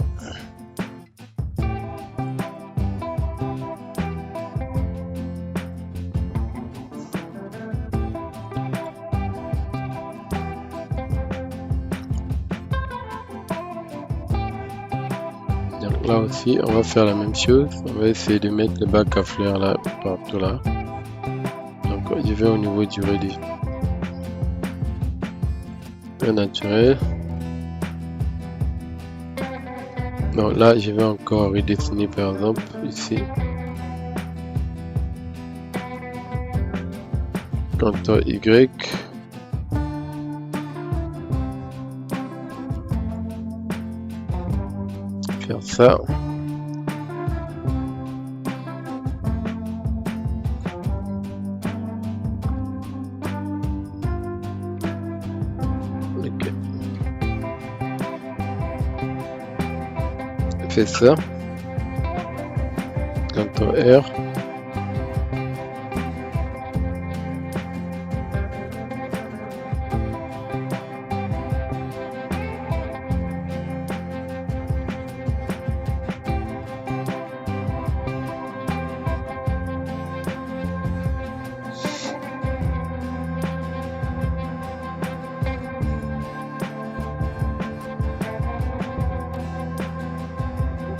Donc là aussi, on va faire la même chose. On va essayer de mettre le bac à fleurs là, partout là. Donc je vais au niveau du relief naturel. Donc là, je vais encore redessiner par exemple ici. CTRL Y. Faire ça. Ok. Fait ça. CTRL R.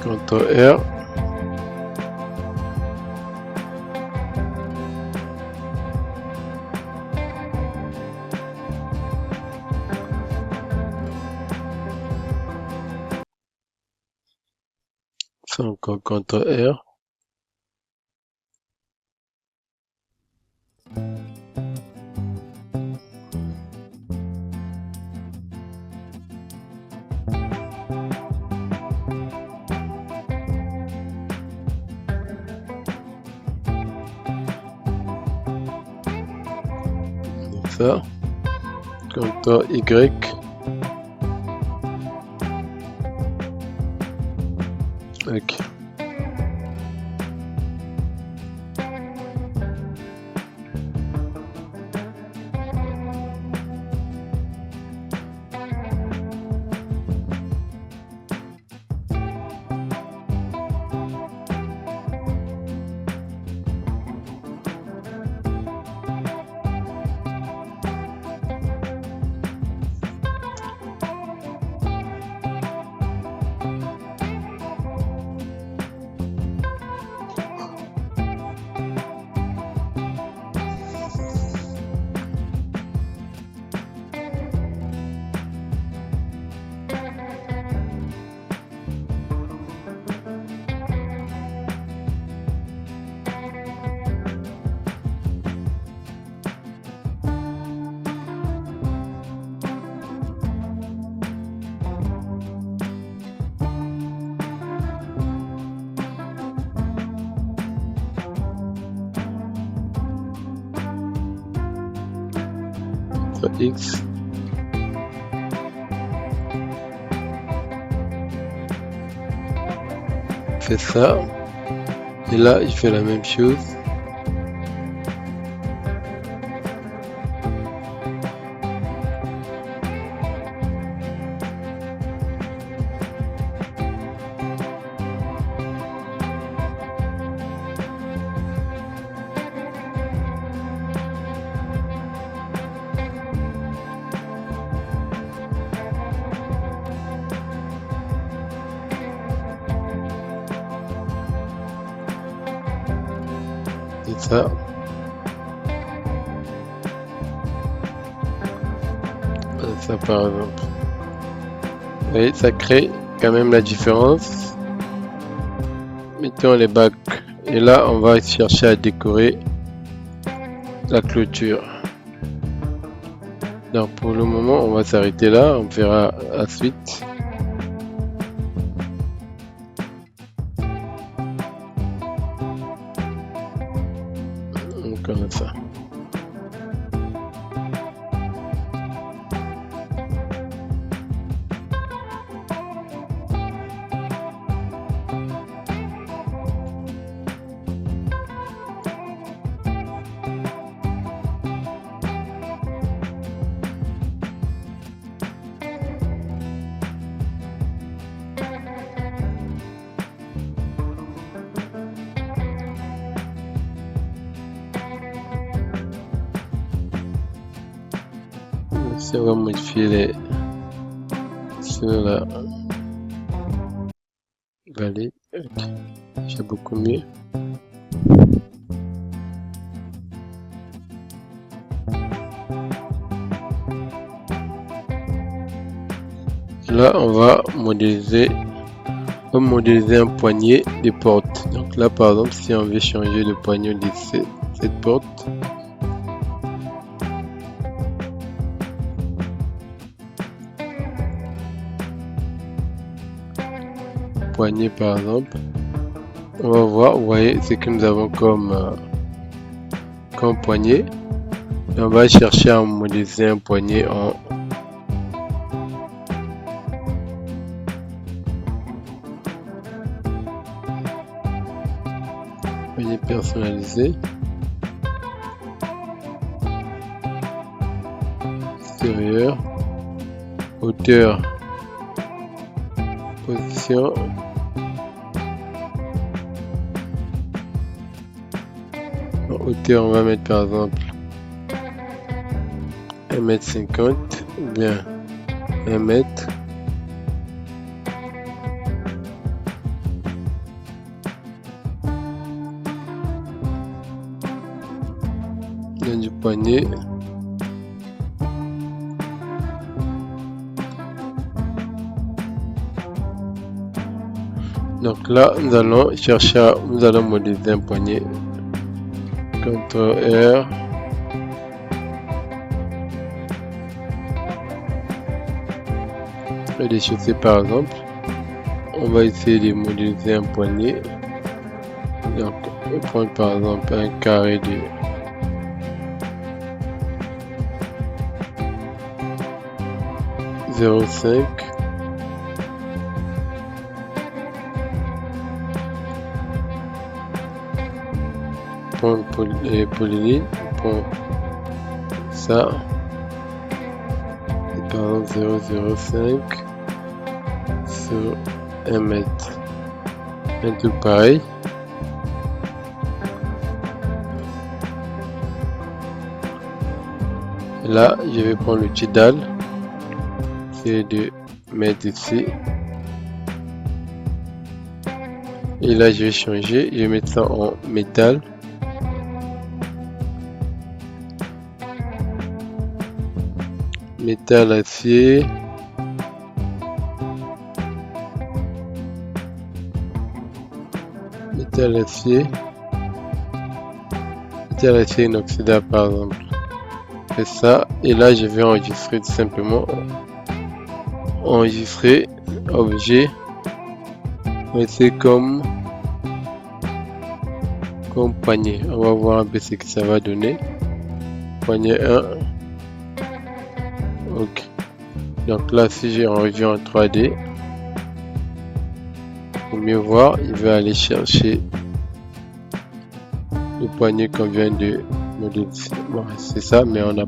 CTRL R. C'est encore CTRL R. Ça. CTRL Y. Ok. X. Fait ça. Et là, il fait la même chose. Et ça. Ça par exemple. Vous voyez, ça crée quand même la différence. Mettons les bacs. Et là, on va chercher à décorer la clôture. Donc pour le moment, on va s'arrêter là. On verra la suite. Comme ça. On va modifier les sur la valide. Okay. C'est beaucoup mieux. Là, on va modéliser un poignet des portes. Donc là, par exemple, si on veut changer le poignet de cette porte, poignet par exemple, on va voir, vous voyez ce que nous avons comme poignet, et on va chercher à modéliser un poignet en poignet personnalisé, extérieur, hauteur, position, en hauteur on va mettre par exemple 1,50 m ou bien 1 mètre. Du poignet, Donc là, nous allons chercher, nous allons modéliser un poignet. CTRL R. Et des chaussées par exemple. On va essayer de modéliser un poignet. Donc, on va prendre par exemple un carré de 0,5. Prendre polyline, prendre ça. Et par exemple 0,05 sur 1 mètre. Un tout pareil. Là, je vais prendre le tidal, c'est de mettre ici. Et là, je vais changer, je vais mettre ça en métal. Métal acier. Métal acier. Métal acier inoxydable par exemple. Fais ça et là je vais enregistrer tout simplement. Enregistrer objet. C'est comme poignet. On va voir un peu ce que ça va donner. Poignet 1. Ok. Donc là si j'ai enregistré en 3D, pour mieux voir, il va aller chercher le poignet qu'on vient de modéliser. Bon, c'est ça, mais on n'a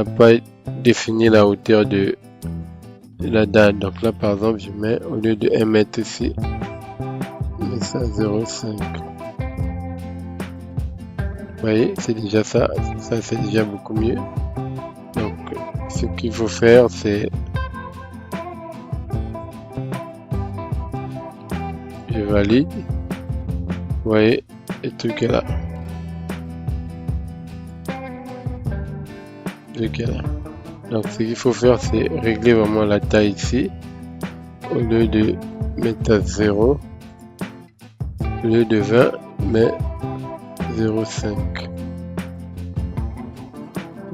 pas défini la hauteur de la dalle. Donc là par exemple je mets au lieu de 1 mètre ici, je mets ça 0,5. Vous voyez, c'est déjà ça c'est déjà beaucoup mieux. Donc ce qu'il faut faire c'est je valide. Vous voyez le truc est là. Donc ce qu'il faut faire c'est régler vraiment la taille ici. Au lieu de mettre à 0, au lieu de 20, mais 0,5.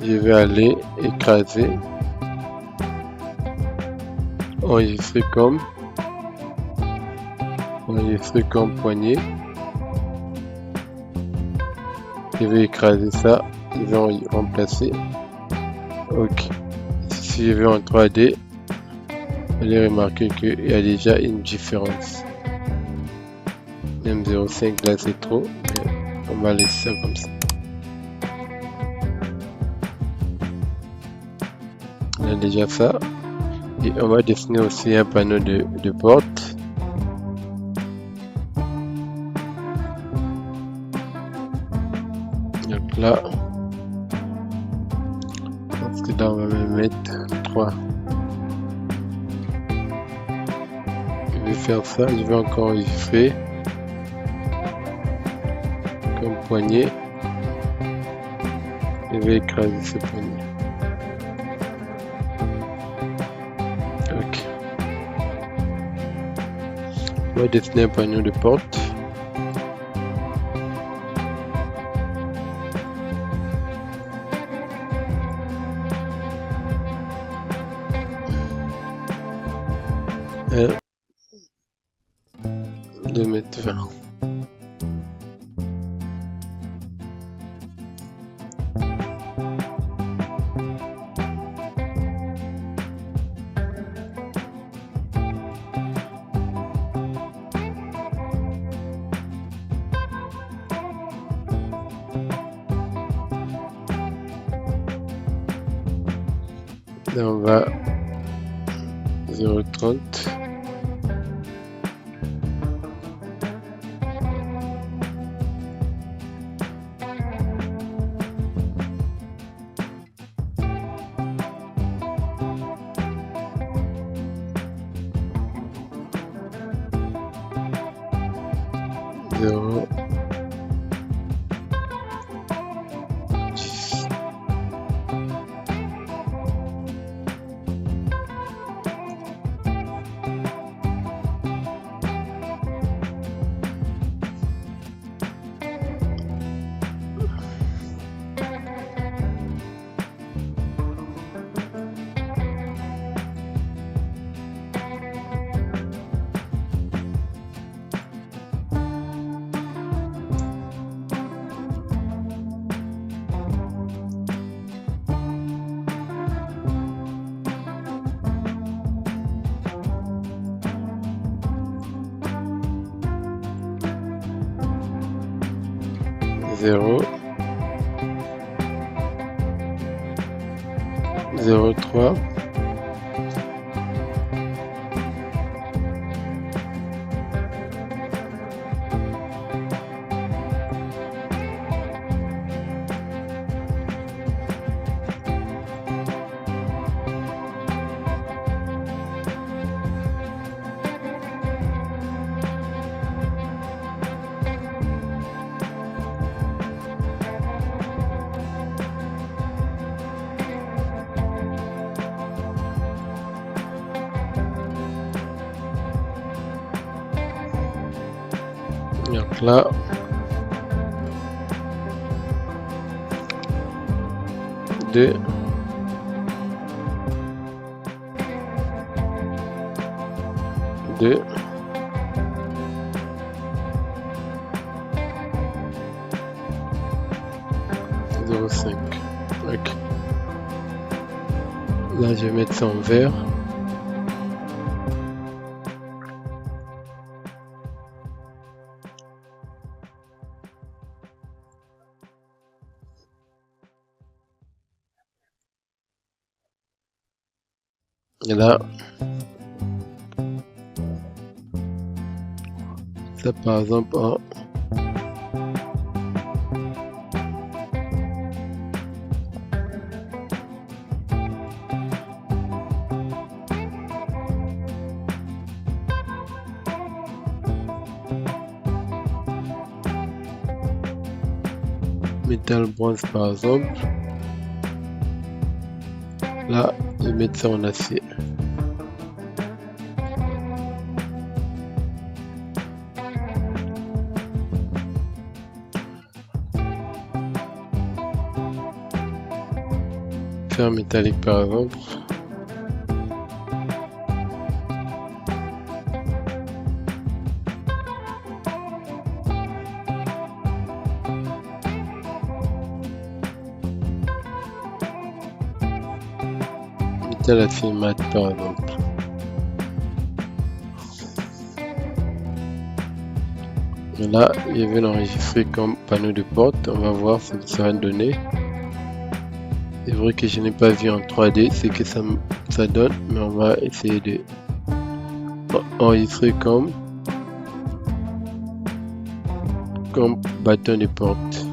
Je vais aller écraser, enregistrer comme poignet. Je vais écraser ça, je vais remplacer. Ok. Si je vais en 3D, vous allez remarquer qu'il y a déjà une différence. Même 0,5 là c'est trop, mais on va laisser ça comme ça. On a déjà ça. Et on va dessiner aussi un panneau de porte. Donc là, parce que là on va même mettre 3. Je vais faire ça, je vais encore enregistrer comme poignet. Je vais écraser ce poignet. Ok. On va dessiner un panneau de porte. Et 2,20 m. Là on va 0,30. Zéro. 0, 0,3, donc là, deux, deux, 0,5. Ok. Là, je vais mettre ça en vert. Et là, ça par exemple en métal bronze par exemple. Là, je vais mettre ça en acier. Fer métallique par exemple. Métal acier mat par exemple. Et là, je vais l'enregistrer comme panneau de porte. On va voir ce que ça va donner. C'est vrai que je n'ai pas vu en 3D ce que ça donne, mais on va essayer de enregistrer comme bâton de porte.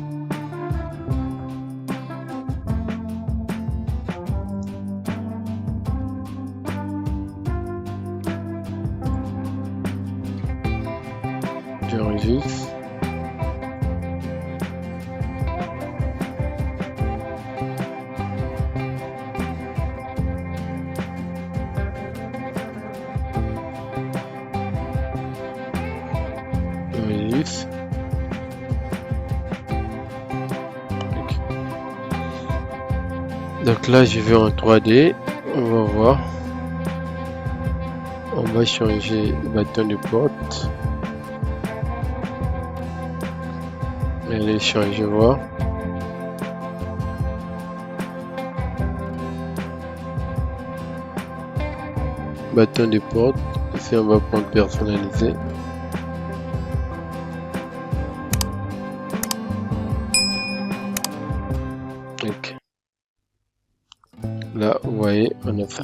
J'enregistre. Donc là, je vais en 3D. On va voir. On va changer le bâton de porte. Allez, changer, voir. Bâton de porte. Ici, on va prendre personnaliser. Ok. Là, vous voyez, on a ça.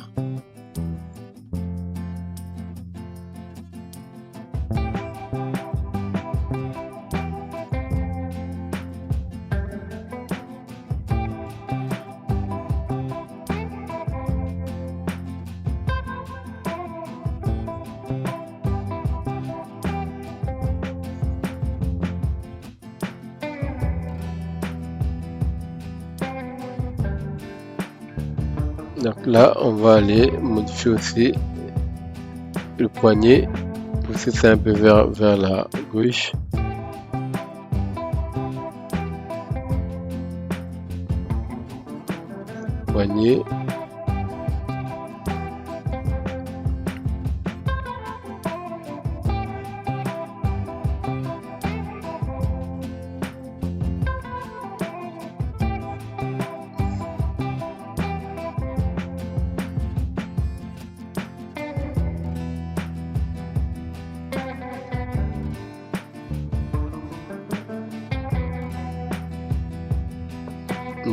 Donc là, on va aller modifier aussi le poignet, pousser ça un peu vers la gauche. Poignet.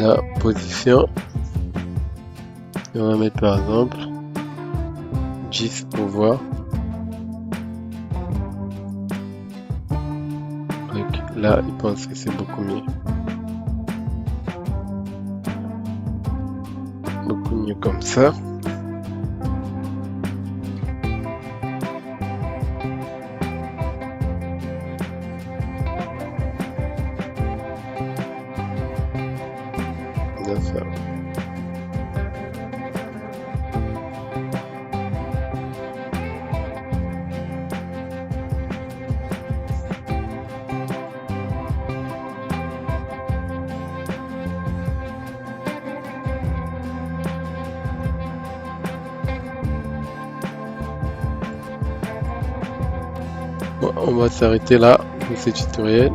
la position. Et on va mettre par exemple 10 pour voir. Donc là, il pense que c'est beaucoup mieux. Beaucoup mieux comme ça. Ça. Bon, on va s'arrêter là pour ce tutoriel.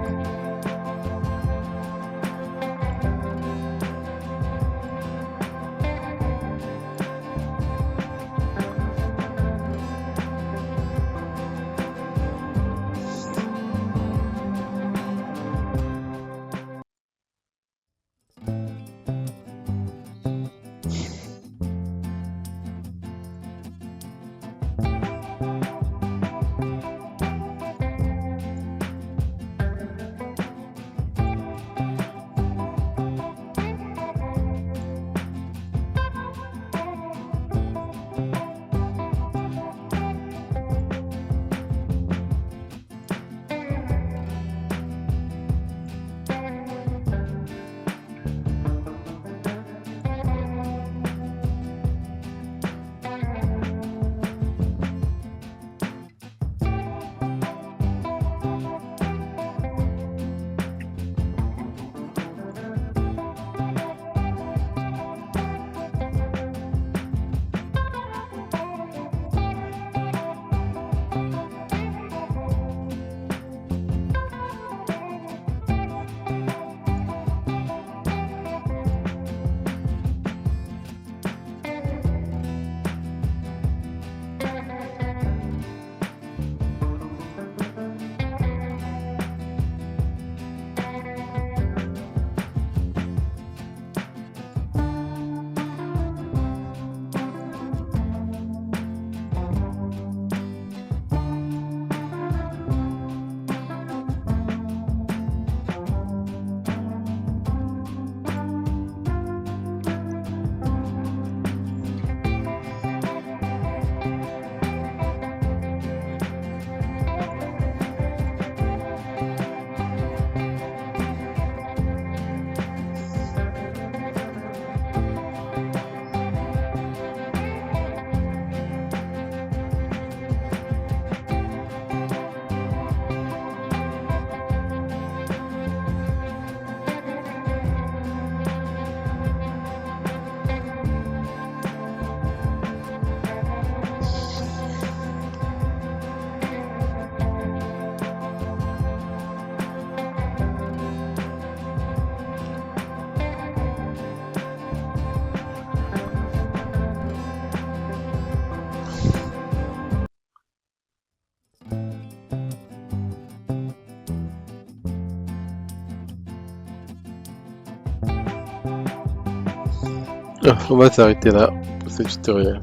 On va s'arrêter là pour ce tutoriel.